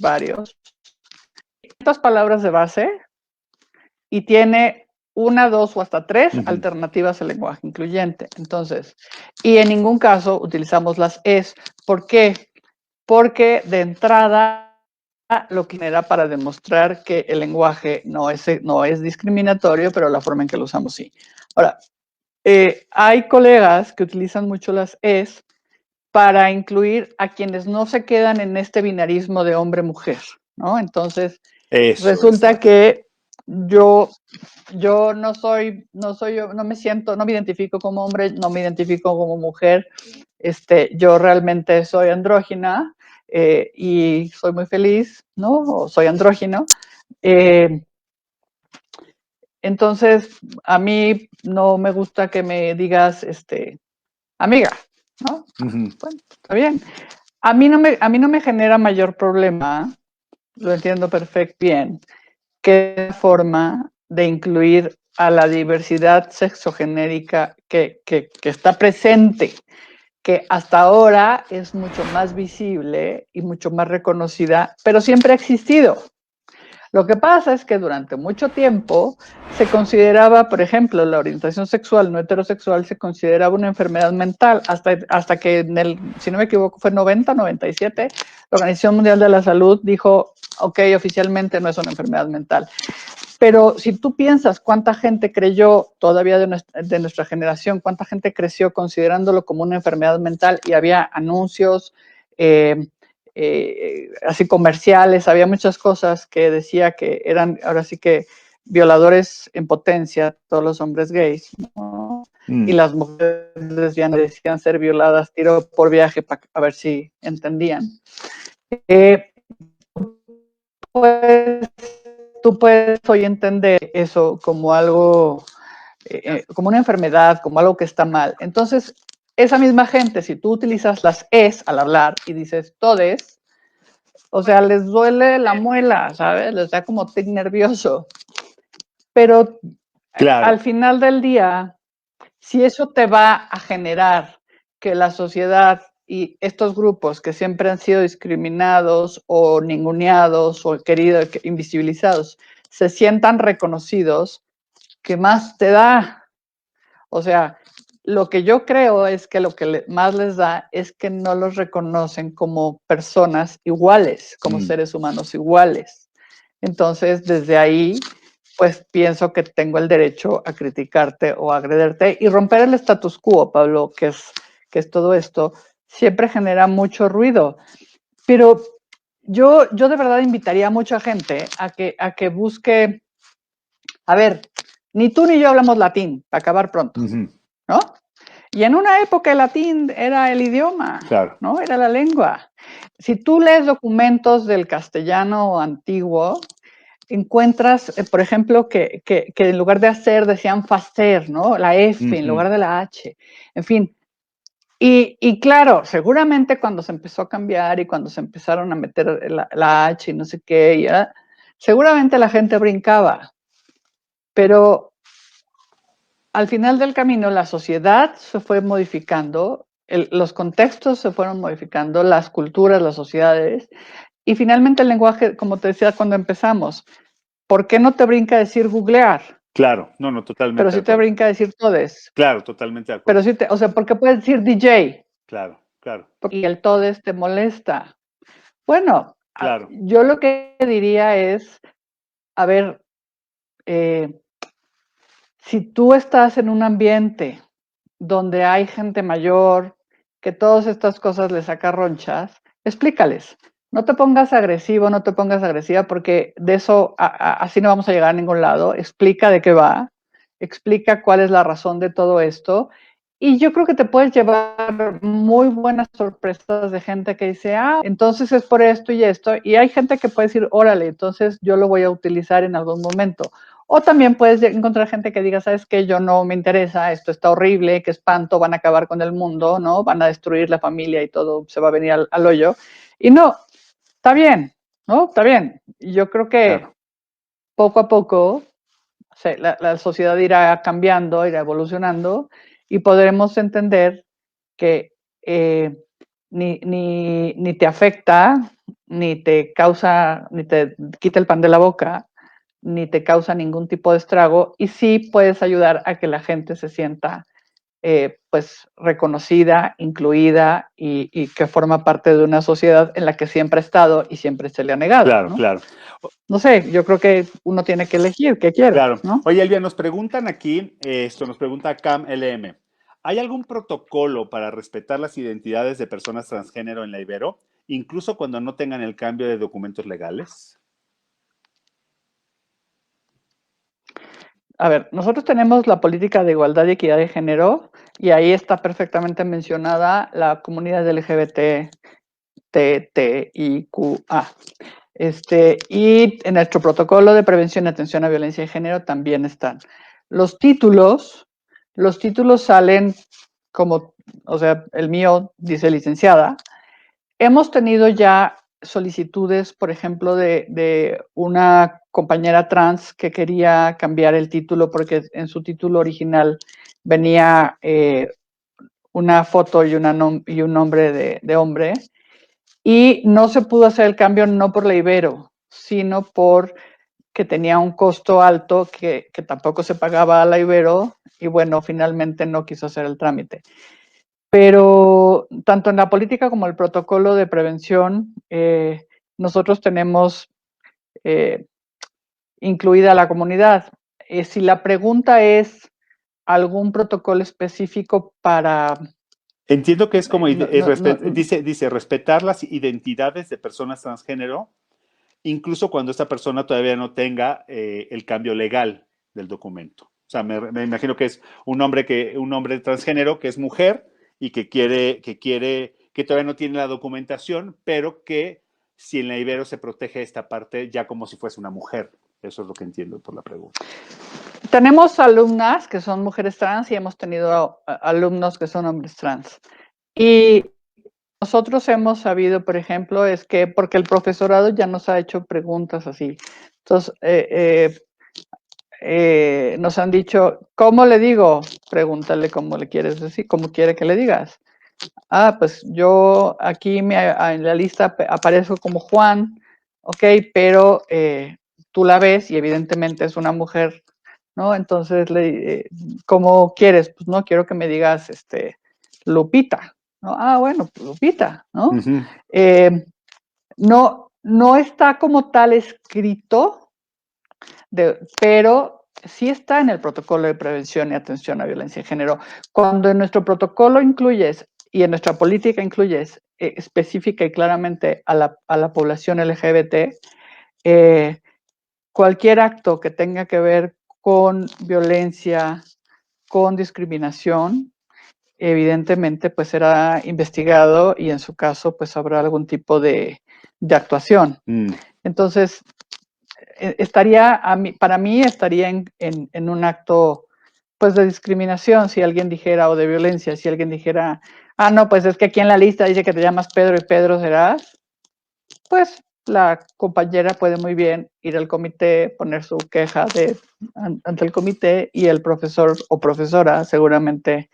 C: estas palabras de base, y tiene una, dos o hasta tres alternativas al lenguaje incluyente. Entonces, y en ningún caso utilizamos las es. ¿Por qué? Porque de entrada lo que era para demostrar que el lenguaje no es discriminatorio, pero la forma en que lo usamos sí. Ahora, hay colegas que utilizan mucho las es para incluir a quienes no se quedan en este binarismo de hombre-mujer, ¿no? Entonces, resulta que yo no me siento, no me identifico como hombre, no me identifico como mujer, yo realmente soy andrógina y soy muy feliz, ¿no? O soy andrógino. Entonces, a mí no me gusta que me digas, amiga, ¿no? Bueno, está bien. A mí no me genera mayor problema, lo entiendo bien, que es forma de incluir a la diversidad sexogenérica que está presente, que hasta ahora es mucho más visible y mucho más reconocida, pero siempre ha existido. Lo que pasa es que durante mucho tiempo se consideraba, por ejemplo, la orientación sexual no heterosexual se consideraba una enfermedad mental, hasta que si no me equivoco, fue 97, la Organización Mundial de la Salud dijo, ok, oficialmente no es una enfermedad mental. Pero si tú piensas cuánta gente creyó todavía de nuestra generación, cuánta gente creció considerándolo como una enfermedad mental y había anuncios, así comerciales, había muchas cosas que decía que eran ahora sí que violadores en potencia, todos los hombres gays, ¿no? Y las mujeres lesbianas decían ser violadas tiro por viaje para a ver si entendían. Pues tú puedes hoy entender eso como algo, como una enfermedad, como algo que está mal. Entonces, esa misma gente, si tú utilizas las es al hablar y dices todes, o sea, les duele la muela, ¿sabes? Les da como tic nervioso. Pero al final del día, si eso te va a generar que la sociedad y estos grupos que siempre han sido discriminados o ninguneados o invisibilizados se sientan reconocidos, ¿qué más te da? O sea, lo que yo creo es que lo que más les da es que no los reconocen como personas iguales, como seres humanos iguales. Entonces, desde ahí, pues pienso que tengo el derecho a criticarte o a agrederte y romper el status quo, Pablo, que es todo esto, siempre genera mucho ruido. Pero yo de verdad invitaría a mucha gente a que busque, a ver, ni tú ni yo hablamos latín, para acabar pronto, ¿no? Y en una época el latín era el idioma, ¿no? Era la lengua. Si tú lees documentos del castellano antiguo, encuentras, por ejemplo, que en lugar de hacer decían facer, ¿no? La F en lugar de la H. En fin. Y claro, seguramente cuando se empezó a cambiar y cuando se empezaron a meter la H y no sé qué, ya, seguramente la gente brincaba. Pero al final del camino la sociedad se fue modificando, los contextos se fueron modificando, las culturas, las sociedades, y finalmente el lenguaje, como te decía cuando empezamos, ¿por qué no te brinca decir googlear?
A: Claro, no, totalmente.
C: Pero sí te brinca decir todes.
A: Claro, totalmente de acuerdo.
C: Pero sí o sea, ¿por qué puedes decir DJ?
A: Claro.
C: Y el todes te molesta. Bueno,
A: claro.
C: Yo lo que diría es, a ver, si tú estás en un ambiente donde hay gente mayor, que todas estas cosas les saca ronchas, explícales. No te pongas agresivo, no te pongas agresiva, porque de eso así no vamos a llegar a ningún lado. Explica de qué va, explica cuál es la razón de todo esto. Y yo creo que te puedes llevar muy buenas sorpresas de gente que dice, entonces es por esto y esto. Y hay gente que puede decir, órale, entonces yo lo voy a utilizar en algún momento. O también puedes encontrar gente que diga, ¿sabes qué? Yo no me interesa, esto está horrible, qué espanto, van a acabar con el mundo, ¿no? Van a destruir la familia y todo se va a venir al hoyo. Y no, está bien, ¿no? Está bien. Yo creo que
A: Claro.
C: poco a poco la sociedad irá cambiando, irá evolucionando y podremos entender que ni te afecta, ni te causa, ni te quita el pan de la boca, ni te causa ningún tipo de estrago, y sí puedes ayudar a que la gente se sienta pues reconocida, incluida y que forma parte de una sociedad en la que siempre ha estado y siempre se le ha negado,
A: Claro,
C: ¿no?
A: claro.
C: No sé, yo creo que uno tiene que elegir qué quiere,
A: Claro.
C: ¿no?
A: Oye, Elvia, nos preguntan aquí, nos pregunta Cam LM. ¿Hay algún protocolo para respetar las identidades de personas transgénero en la Ibero, incluso cuando no tengan el cambio de documentos legales?
C: A ver, nosotros tenemos la política de igualdad y equidad de género y ahí está perfectamente mencionada la comunidad LGBT, TTIQA. Y en nuestro protocolo de prevención y atención a violencia de género también están. Los títulos salen como, o sea, el mío dice licenciada. Hemos tenido ya solicitudes, por ejemplo, de una compañera trans que quería cambiar el título porque en su título original venía una foto y un nombre de hombre, y no se pudo hacer el cambio no por la Ibero, sino por que tenía un costo alto que tampoco se pagaba a la Ibero, y bueno, finalmente no quiso hacer el trámite. Pero tanto en la política como el protocolo de prevención, nosotros tenemos incluida la comunidad. Si la pregunta es algún protocolo específico para...
A: Entiendo que es como,
C: no,
A: dice, respetar las identidades de personas transgénero, incluso cuando esta persona todavía no tenga el cambio legal del documento. O sea, me imagino que es un hombre transgénero que es mujer y que todavía no tiene la documentación, pero que si en la Ibero se protege esta parte ya como si fuese una mujer. Eso es lo que entiendo por la pregunta.
C: Tenemos alumnas que son mujeres trans y hemos tenido alumnos que son hombres trans. Y nosotros hemos sabido, por ejemplo, es que porque el profesorado ya nos ha hecho preguntas así. Entonces, nos han dicho, ¿cómo le digo? Pregúntale cómo le quieres decir, cómo quiere que le digas. Ah, pues yo aquí en la lista aparezco como Juan, ok, pero tú la ves y evidentemente es una mujer, ¿no? Entonces, ¿cómo quieres? Pues no, quiero que me digas, Lupita, ¿no? Ah, bueno, pues Lupita, ¿no?
A: Uh-huh.
C: No está como tal escrito, pero sí está en el protocolo de prevención y atención a violencia de género. Cuando en nuestro protocolo incluyes y en nuestra política incluyes específica y claramente a la población LGBT, cualquier acto que tenga que ver con violencia, con discriminación, evidentemente pues será investigado y en su caso pues habrá algún tipo de actuación. Entonces, para mí estaría en un acto pues de discriminación si alguien dijera, o de violencia, si alguien dijera, ah, no, pues es que aquí en la lista dice que te llamas Pedro y Pedro serás, pues la compañera puede muy bien ir al comité, poner su queja ante el comité y el profesor o profesora seguramente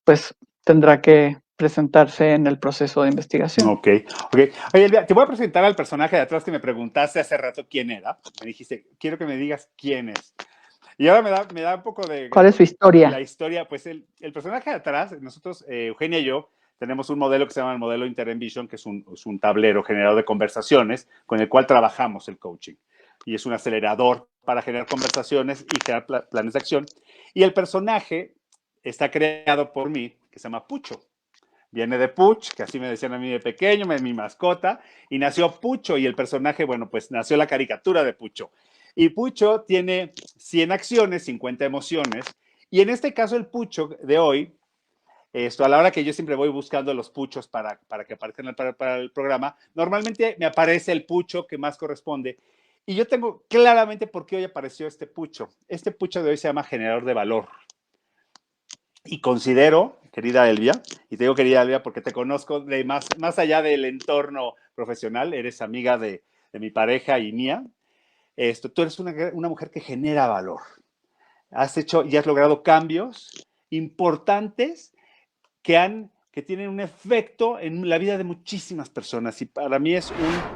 C: pues tendrá que presentarse en el proceso de investigación.
A: Ok. Oye, Elvia, te voy a presentar al personaje de atrás que me preguntaste hace rato quién era. Me dijiste, quiero que me digas quién es. Y ahora me da un poco de...
C: ¿Cuál es su historia?
A: La historia, pues el personaje de atrás, nosotros, Eugenia y yo, tenemos un modelo que se llama el modelo InterEnvision, que es un tablero generador de conversaciones con el cual trabajamos el coaching. Y es un acelerador para generar conversaciones y generar planes de acción. Y el personaje está creado por mí, que se llama Pucho. Viene de Puch, que así me decían a mí de pequeño, mi mascota, y nació Pucho, y el personaje, bueno, pues nació la caricatura de Pucho. Y Pucho tiene 100 acciones, 50 emociones, y en este caso el Pucho de hoy, a la hora que yo siempre voy buscando los Puchos para que aparezcan para el programa, normalmente me aparece el Pucho que más corresponde, Y yo tengo claramente por qué hoy apareció este pucho. Este pucho de hoy se llama generador de valor. Y considero, querida Elvia, y te digo querida Elvia porque te conozco de más allá del entorno profesional, eres amiga de mi pareja y mía, tú eres una mujer que genera valor. Has hecho y has logrado cambios importantes que tienen un efecto en la vida de muchísimas personas. Y para mí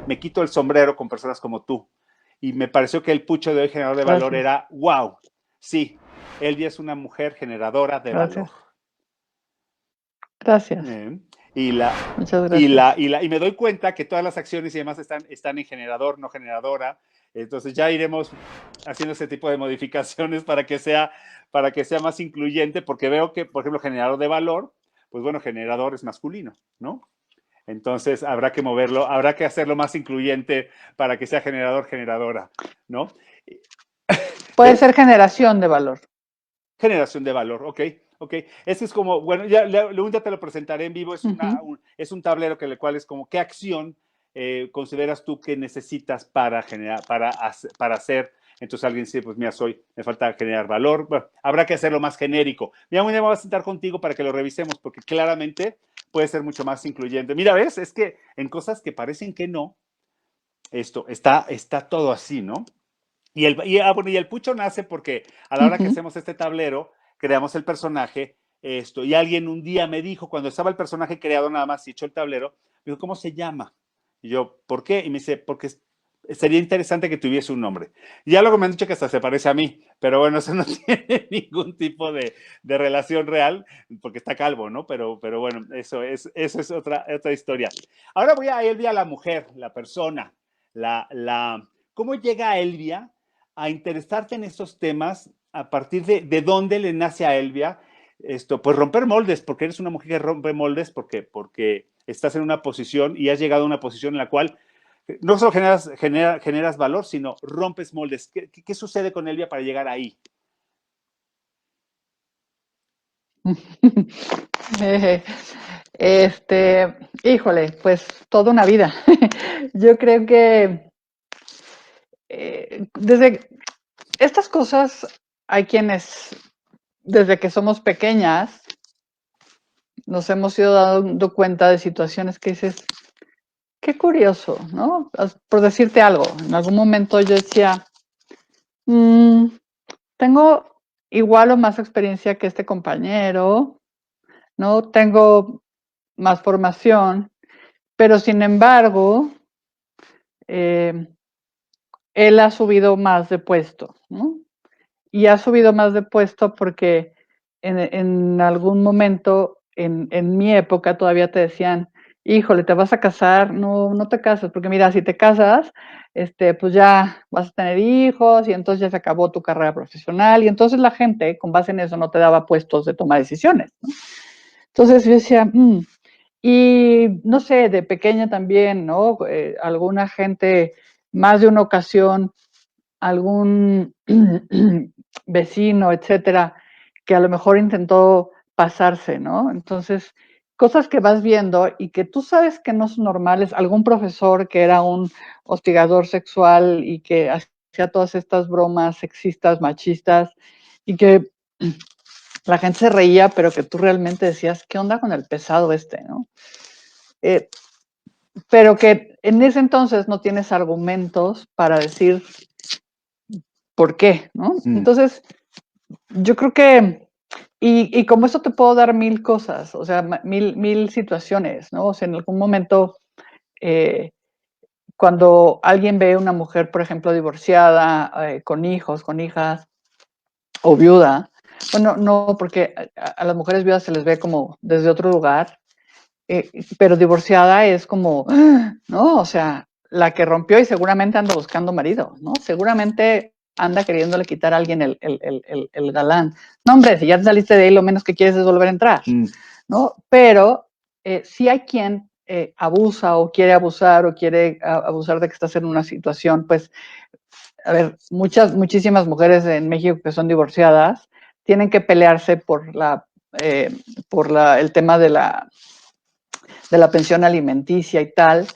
A: me quito el sombrero con personas como tú. Y me pareció que el pucho de hoy generador de valor era, wow, sí, Elvia es una mujer generadora de valor.
C: Gracias.
A: Muchas gracias. Y me doy cuenta que todas las acciones y demás están en generador, no generadora. Entonces ya iremos haciendo ese tipo de modificaciones para que sea más incluyente, porque veo que, por ejemplo, generador de valor, pues bueno, generador es masculino, ¿no? Entonces habrá que moverlo, habrá que hacerlo más incluyente para que sea generador, generadora, ¿no?
C: Puede ser generación de valor.
A: Generación de valor, ok. Ese es como, bueno, ya un día te lo presentaré en vivo, es un tablero que el cual es como, ¿qué acción consideras tú que necesitas para generar, para hacer? Entonces alguien dice, pues mira, me falta generar valor. Bueno, habrá que hacerlo más genérico. Mira, un día me voy a sentar contigo para que lo revisemos, porque claramente puede ser mucho más incluyente. Mira, ¿ves? Es que en cosas que parecen que no, está todo así, ¿no? Y el pucho nace porque a la hora que hacemos este tablero, creamos el personaje, y alguien un día me dijo, cuando estaba el personaje creado nada más y hecho el tablero, me dijo, ¿cómo se llama? Y yo, ¿por qué? Y me dice, porque sería interesante que tuviese un nombre. Y ya luego me han dicho que hasta se parece a mí, pero bueno, eso no tiene ningún tipo de relación real, porque está calvo, ¿no? Pero bueno, eso es otra historia. Ahora voy a Elvia, la mujer, la persona, ¿cómo llega Elvia a interesarte en estos temas a partir de dónde le nace a Elvia pues romper moldes, porque eres una mujer que rompe moldes porque estás en una posición y has llegado a una posición en la cual no solo generas valor, sino rompes moldes. ¿Qué sucede con Elvia para llegar ahí?
C: Híjole, pues toda una vida. Yo creo que desde estas cosas hay quienes desde que somos pequeñas nos hemos ido dando cuenta de situaciones que dices, qué curioso, ¿no? Por decirte algo, en algún momento yo decía, tengo igual o más experiencia que este compañero, ¿no? Tengo más formación, pero sin embargo, él ha subido más de puesto, ¿no? Y ha subido más de puesto porque en algún momento, en mi época, todavía te decían, híjole, ¿te vas a casar? No, no te casas, porque mira, si te casas, pues ya vas a tener hijos y entonces ya se acabó tu carrera profesional y entonces la gente, con base en eso, no te daba puestos de toma de decisiones, ¿no? Entonces yo decía, y no sé, de pequeña también, ¿no? Alguna gente, más de una ocasión, algún vecino, etcétera, que a lo mejor intentó pasarse, ¿no? Entonces, cosas que vas viendo y que tú sabes que no son normales, algún profesor que era un hostigador sexual y que hacía todas estas bromas sexistas, machistas, y que la gente se reía, pero que tú realmente decías, ¿qué onda con el pesado ¿no? Pero que en ese entonces no tienes argumentos para decir por qué, ¿no? Entonces, yo creo que, y como eso te puedo dar mil cosas, o sea, mil situaciones, ¿no? O sea, en algún momento, cuando alguien ve a una mujer, por ejemplo, divorciada, con hijos, con hijas, o viuda, bueno, no, porque a las mujeres viudas se les ve como desde otro lugar, pero divorciada es como, ¿no? O sea, la que rompió y seguramente anda buscando marido, ¿no? Seguramente anda queriéndole quitar a alguien el galán. No, hombre, si ya te saliste de ahí, lo menos que quieres es volver a entrar, ¿no? Pero si hay quien abusa o quiere abusar o quiere abusar de que estás en una situación, pues, a ver, muchísimas mujeres en México que son divorciadas tienen que pelearse por el tema de la pensión alimenticia y tal,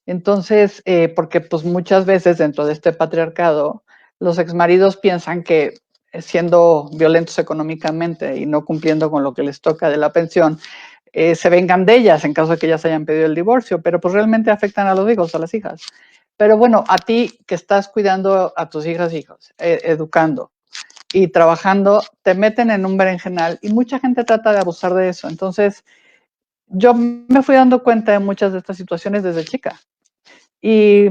C: Entonces, porque pues muchas veces dentro de este patriarcado, los exmaridos piensan que siendo violentos económicamente y no cumpliendo con lo que les toca de la pensión, se vengan de ellas en caso de que ellas hayan pedido el divorcio, pero pues realmente afectan a los hijos, a las hijas. Pero bueno, a ti que estás cuidando a tus hijas e hijos, educando y trabajando, te meten en un berenjenal y mucha gente trata de abusar de eso. Entonces, yo me fui dando cuenta de muchas de estas situaciones desde chica y,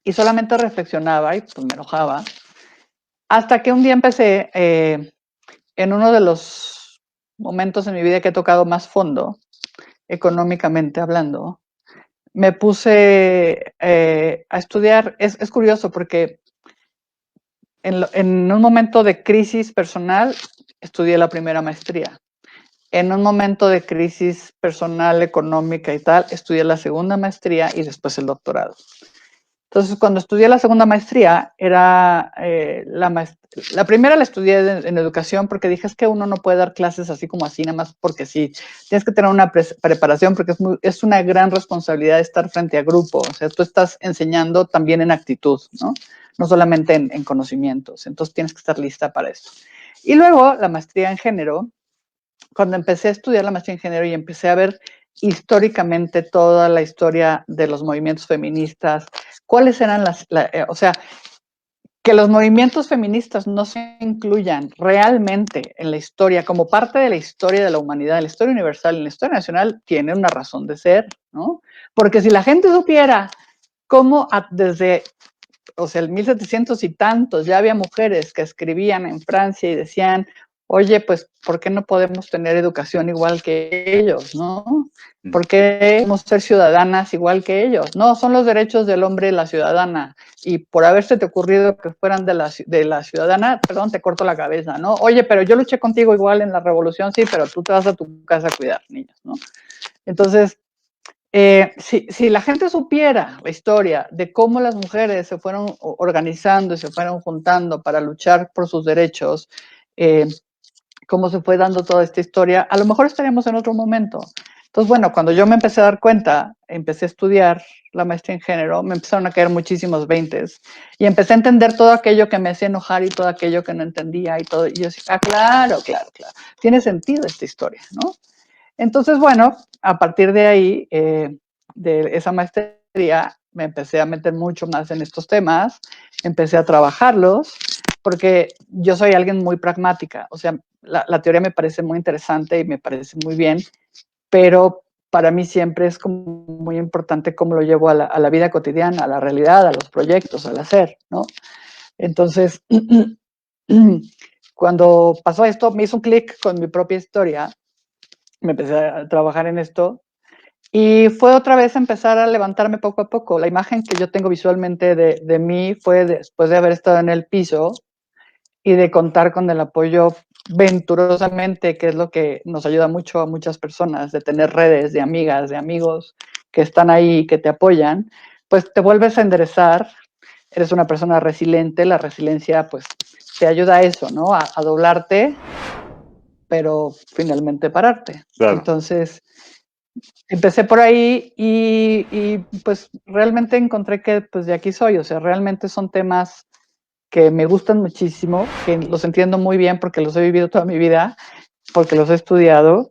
C: y solamente reflexionaba y pues me enojaba. Hasta que un día empecé, en uno de los momentos en mi vida que he tocado más fondo, económicamente hablando, me puse a estudiar. Es curioso porque en un momento de crisis personal estudié la primera maestría. En un momento de crisis personal, económica y tal, estudié la segunda maestría y después el doctorado. Entonces, cuando estudié la segunda maestría, era la primera la estudié en educación porque dije, es que uno no puede dar clases así como así, nada más porque sí. Tienes que tener una preparación porque es una gran responsabilidad estar frente a grupo. O sea, tú estás enseñando también en actitud, ¿no? No solamente en conocimientos. Entonces, tienes que estar lista para eso. Y luego, la maestría en género, cuando empecé a estudiar la maestría en género y empecé a ver históricamente toda la historia de los movimientos feministas, cuáles eran o sea, que los movimientos feministas no se incluyan realmente en la historia, como parte de la historia de la humanidad, en la historia universal, en la historia nacional, tiene una razón de ser, ¿no? Porque si la gente supiera cómo desde, o sea, el 1700 y tantos, ya había mujeres que escribían en Francia y decían, oye, pues, ¿por qué no podemos tener educación igual que ellos, no? ¿Por qué debemos ser ciudadanas igual que ellos? No, son los derechos del hombre y la ciudadana. Y por haberse te ocurrido que fueran de la ciudadana, perdón, te corto la cabeza, ¿no? Oye, pero yo luché contigo igual en la revolución, sí, pero tú te vas a tu casa a cuidar niños, ¿no? Entonces, si la gente supiera la historia de cómo las mujeres se fueron organizando y se fueron juntando para luchar por sus derechos, cómo se fue dando toda esta historia, a lo mejor estaríamos en otro momento. Entonces, bueno, cuando yo me empecé a dar cuenta, empecé a estudiar la maestría en género, me empezaron a caer muchísimos veintes y empecé a entender todo aquello que me hacía enojar y todo aquello que no entendía y todo. Y yo decía, claro, claro, claro, tiene sentido esta historia, ¿no? Entonces, bueno, a partir de ahí, de esa maestría, me empecé a meter mucho más en estos temas, empecé a trabajarlos, porque yo soy alguien muy pragmática, o sea, la teoría me parece muy interesante y me parece muy bien, pero para mí siempre es como muy importante cómo lo llevo a la vida cotidiana, a la realidad, a los proyectos, al hacer, ¿no? Entonces, cuando pasó esto, me hizo un clic con mi propia historia, me empecé a trabajar en esto y fue otra vez empezar a levantarme poco a poco. La imagen que yo tengo visualmente de mí fue después de haber estado en el piso y de contar con el apoyo venturosamente, que es lo que nos ayuda mucho a muchas personas, de tener redes de amigas, de amigos que están ahí, que te apoyan, pues te vuelves a enderezar, eres una persona resiliente, la resiliencia pues te ayuda a eso, ¿no? A doblarte, pero finalmente pararte.
A: Claro.
C: Entonces, empecé por ahí pues realmente encontré que pues de aquí soy, o sea, realmente son temas que me gustan muchísimo, que los entiendo muy bien porque los he vivido toda mi vida, porque los he estudiado.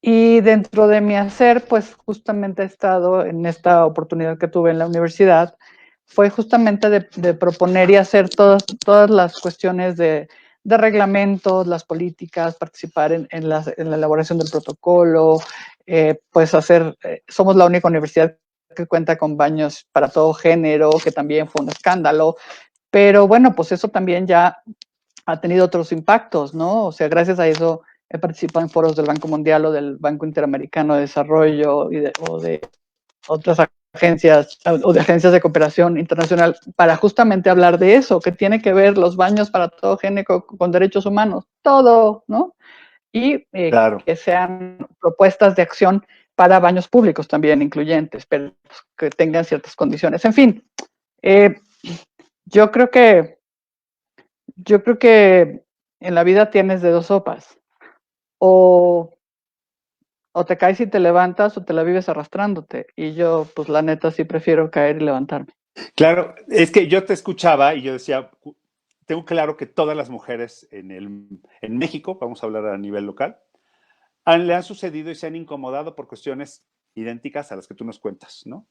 C: Y dentro de mi hacer, pues justamente he estado en esta oportunidad que tuve en la universidad, fue justamente de proponer y hacer todas las cuestiones de reglamentos, las políticas, participar en la elaboración del protocolo, pues somos la única universidad que cuenta con baños para todo género, que también fue un escándalo, pero bueno, pues eso también ya ha tenido otros impactos, ¿no? O sea, gracias a eso he participado en foros del Banco Mundial o del Banco Interamericano de Desarrollo o de otras agencias o de agencias de cooperación internacional para justamente hablar de eso, que tiene que ver los baños para todo género con derechos humanos, todo, ¿no? Y
A: Claro.
C: que sean propuestas de acción para baños públicos también incluyentes, pero que tengan ciertas condiciones. En fin, eh, yo creo que en la vida tienes de dos sopas. O o te caes y te levantas o te la vives arrastrándote. Y yo, pues la neta, sí prefiero caer y levantarme.
A: Claro, es que yo te escuchaba y yo decía, tengo claro que todas las mujeres en México, vamos a hablar a nivel local, le han sucedido y se han incomodado por cuestiones idénticas a las que tú nos cuentas, ¿no?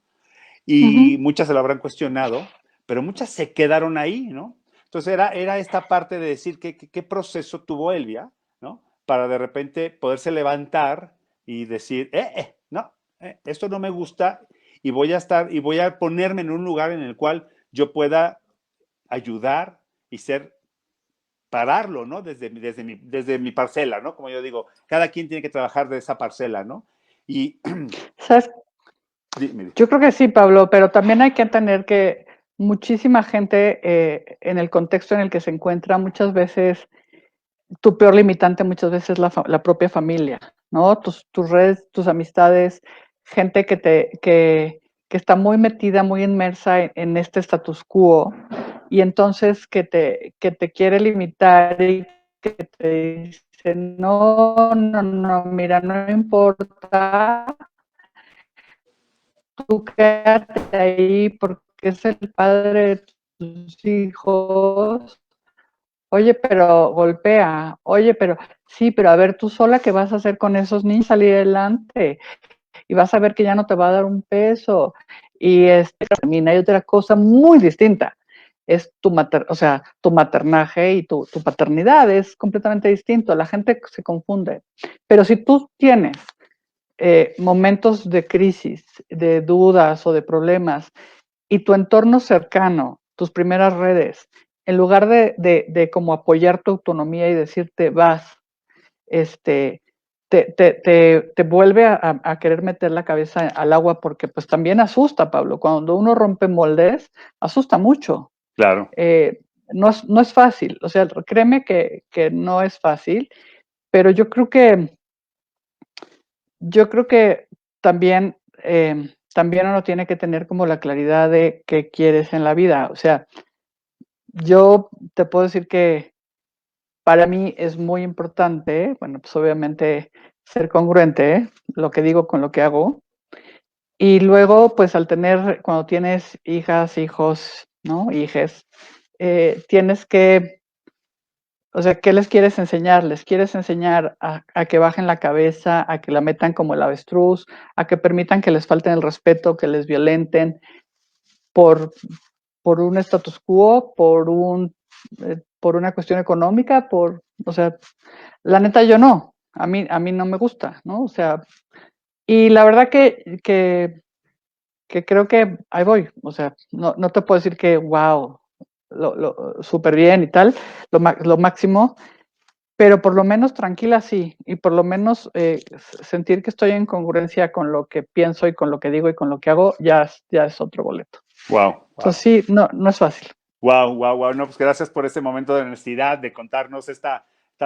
A: Y muchas se lo habrán cuestionado, pero muchas se quedaron ahí, ¿no? Entonces era esta parte de decir qué proceso tuvo Elvia, ¿no? Para de repente poderse levantar y decir, no, esto no me gusta y voy a ponerme en un lugar en el cual yo pueda ayudar y pararlo, ¿no? Desde mi parcela, ¿no? Como yo digo, cada quien tiene que trabajar de esa parcela, ¿no? Y,
C: ¿Sabes? Yo creo que sí, Pablo, pero también hay que entender que muchísima gente en el contexto en el que se encuentra, muchas veces, tu peor limitante muchas veces es la propia familia, ¿no? Tus redes, tus amistades, gente que está muy metida, muy inmersa en este status quo y entonces que te quiere limitar y que te dice, no, no, no, mira, no importa, tú quédate ahí porque es el padre de tus hijos. Oye, pero golpea. Oye, pero sí, pero a ver, tú sola, ¿qué vas a hacer con esos niños? Salir adelante. Y vas a ver que ya no te va a dar un peso. Y termina. Hay otra cosa muy distinta. Es o sea, tu maternaje y tu paternidad. Es completamente distinto. La gente se confunde. Pero si tú tienes momentos de crisis, de dudas o de problemas, y tu entorno cercano, tus primeras redes, en lugar de como apoyar tu autonomía y decirte vas, te vuelve a querer meter la cabeza al agua porque pues también asusta, Pablo. Cuando uno rompe moldes, asusta mucho.
A: claro.
C: No es fácil, o sea, créeme que no es fácil, pero yo creo que también, también uno tiene que tener como la claridad de qué quieres en la vida. O sea, yo te puedo decir que para mí es muy importante, bueno, pues obviamente ser congruente, lo que digo con lo que hago. Y luego, pues cuando tienes hijas, hijos, ¿no? Hijes, tienes que, o sea, ¿qué les quieres enseñar? ¿Les quieres enseñar a que bajen la cabeza, a que la metan como el avestruz, a que permitan que les falten el respeto, que les violenten por, por un status quo, por una cuestión económica, o sea, la neta yo no, a mí no me gusta, ¿no? O sea, y la verdad que creo que ahí voy, o sea, no te puedo decir que, wow, súper bien y tal, lo máximo, pero por lo menos tranquila sí, y por lo menos sentir que estoy en congruencia con lo que pienso y con lo que digo y con lo que hago, ya es otro boleto.
A: Wow.
C: Entonces sí, no es fácil.
A: Wow, wow, wow. No, pues gracias por ese momento de honestidad, de contarnos esta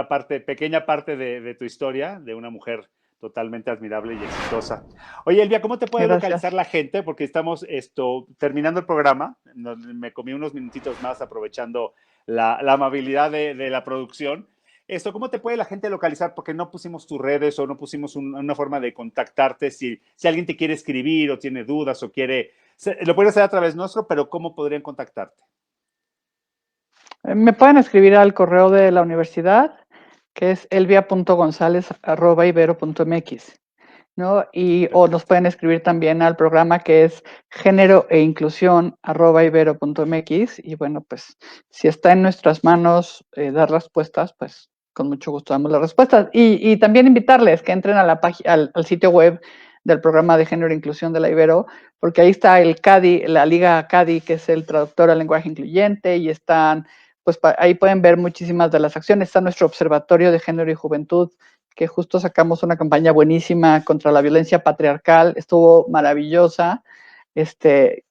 A: parte, pequeña parte de tu historia, de una mujer totalmente admirable y exitosa. Oye, Elvia, ¿cómo te puede
C: Gracias.
A: localizar la gente? Porque estamos terminando el programa. Me comí unos minutitos más aprovechando la amabilidad de la producción. ¿Cómo te puede la gente localizar? Porque no pusimos tus redes o no pusimos una forma de contactarte. Si alguien te quiere escribir o tiene dudas o quiere, lo puede hacer a través nuestro, pero ¿cómo podrían contactarte?
C: Me pueden escribir al correo de la universidad, que es elvia.gonzalez@ibero.mx, ¿no? O nos pueden escribir también al programa que es género e inclusión @ibero.mx. Y bueno, pues si está en nuestras manos dar respuestas, pues con mucho gusto damos las respuestas. Y también invitarles que entren a al sitio web del programa de género e inclusión de la Ibero, porque ahí está el CADI, la Liga CADI, que es el traductor al lenguaje incluyente, y están, pues ahí pueden ver muchísimas de las acciones. Está nuestro Observatorio de Género y Juventud, que justo sacamos una campaña buenísima contra la violencia patriarcal, estuvo maravillosa.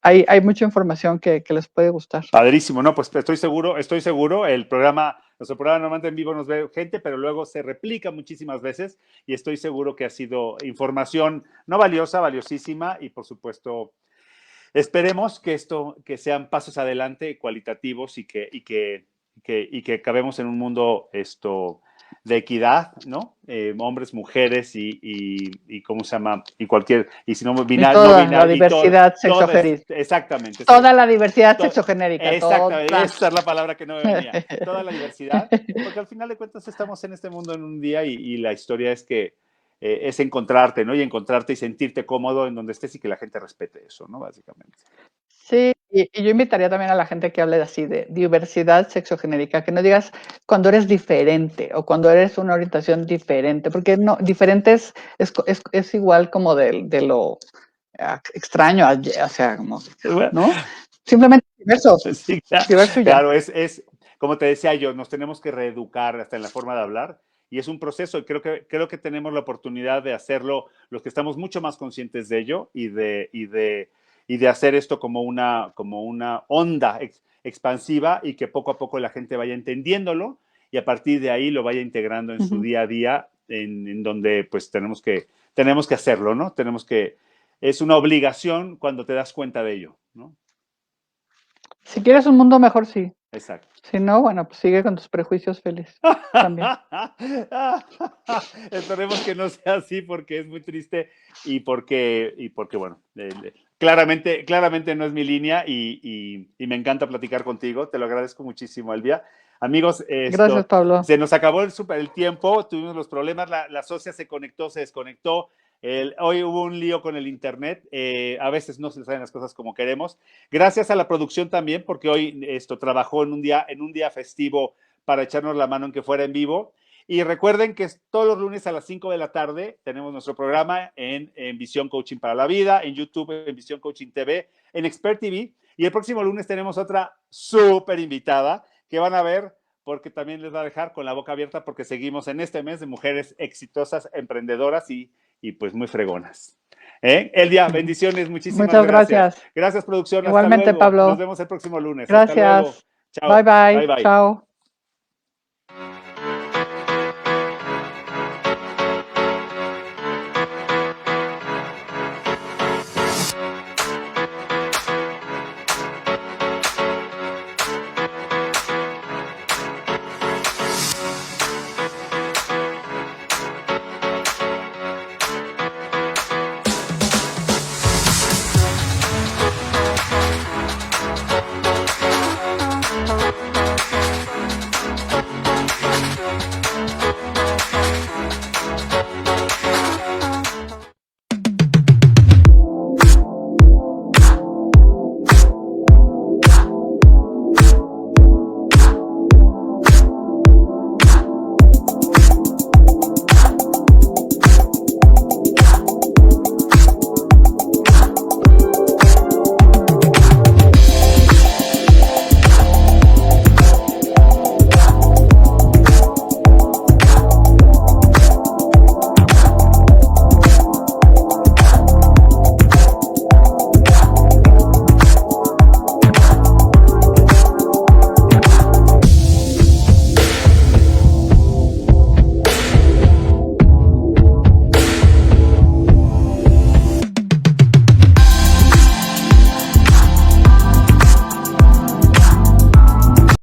C: Hay mucha información que les puede gustar.
A: Padrísimo, no, pues estoy seguro, nuestro programa normalmente en vivo nos ve gente, pero luego se replica muchísimas veces y estoy seguro que ha sido información no valiosa, valiosísima y por supuesto esperemos que sean pasos adelante cualitativos y que acabemos en un mundo de equidad, ¿no? Hombres, mujeres y ¿cómo se llama? Y si no,
C: Y
A: binario,
C: toda
A: no
C: la
A: binario,
C: diversidad sexogenérica.
A: exactamente.
C: Toda la diversidad sexogenérica.
A: Exactamente,
C: Toda.
A: esa es la palabra que no me venía. Toda la diversidad, porque al final de cuentas estamos en este mundo en un día y la historia es que es encontrarte, ¿no? Y encontrarte y sentirte cómodo en donde estés y que la gente respete eso, ¿no? Básicamente.
C: Sí, y yo invitaría también a la gente que hable así de diversidad sexogenérica, que no digas cuando eres diferente o cuando eres una orientación diferente, porque no, diferente es igual como de lo extraño, o sea, como, ¿no? Simplemente diverso,
A: Sí,
C: diverso y ya.
A: claro, como te decía yo, nos tenemos que reeducar hasta en la forma de hablar y es un proceso y creo que tenemos la oportunidad de hacerlo los que estamos mucho más conscientes de ello y de hacer esto como una onda expansiva y que poco a poco la gente vaya entendiéndolo y a partir de ahí lo vaya integrando en su día a día en donde pues tenemos que hacerlo, ¿no? Es una obligación cuando te das cuenta de ello, ¿no?
C: Si quieres un mundo mejor, sí.
A: Exacto.
C: Si no, bueno, pues sigue con tus prejuicios feliz también.
A: Esperemos que no sea así porque es muy triste y porque bueno, claramente no es mi línea y me encanta platicar contigo. Te lo agradezco muchísimo, Elvia. Amigos,
C: Gracias, Pablo.
A: se nos acabó el tiempo, tuvimos los problemas, la socia se conectó, se desconectó. Hoy hubo un lío con el internet, a veces no se salen las cosas como queremos. Gracias a la producción también, porque hoy trabajó en un día festivo para echarnos la mano en que fuera en vivo. Y recuerden que todos los lunes a las 5 de la tarde tenemos nuestro programa en Visión Coaching para la Vida, en YouTube, en Visión Coaching TV, en Expert TV. Y el próximo lunes tenemos otra súper invitada que van a ver porque también les va a dejar con la boca abierta porque seguimos en este mes de mujeres exitosas, emprendedoras y pues muy fregonas. Elvia, bendiciones, muchísimas
C: Muchas gracias.
A: Gracias, producción.
C: Igualmente,
A: hasta luego.
C: Pablo.
A: Nos vemos el próximo lunes.
C: Gracias.
A: Hasta luego. Chao.
C: Bye, bye.
A: Bye, bye.
C: Chao.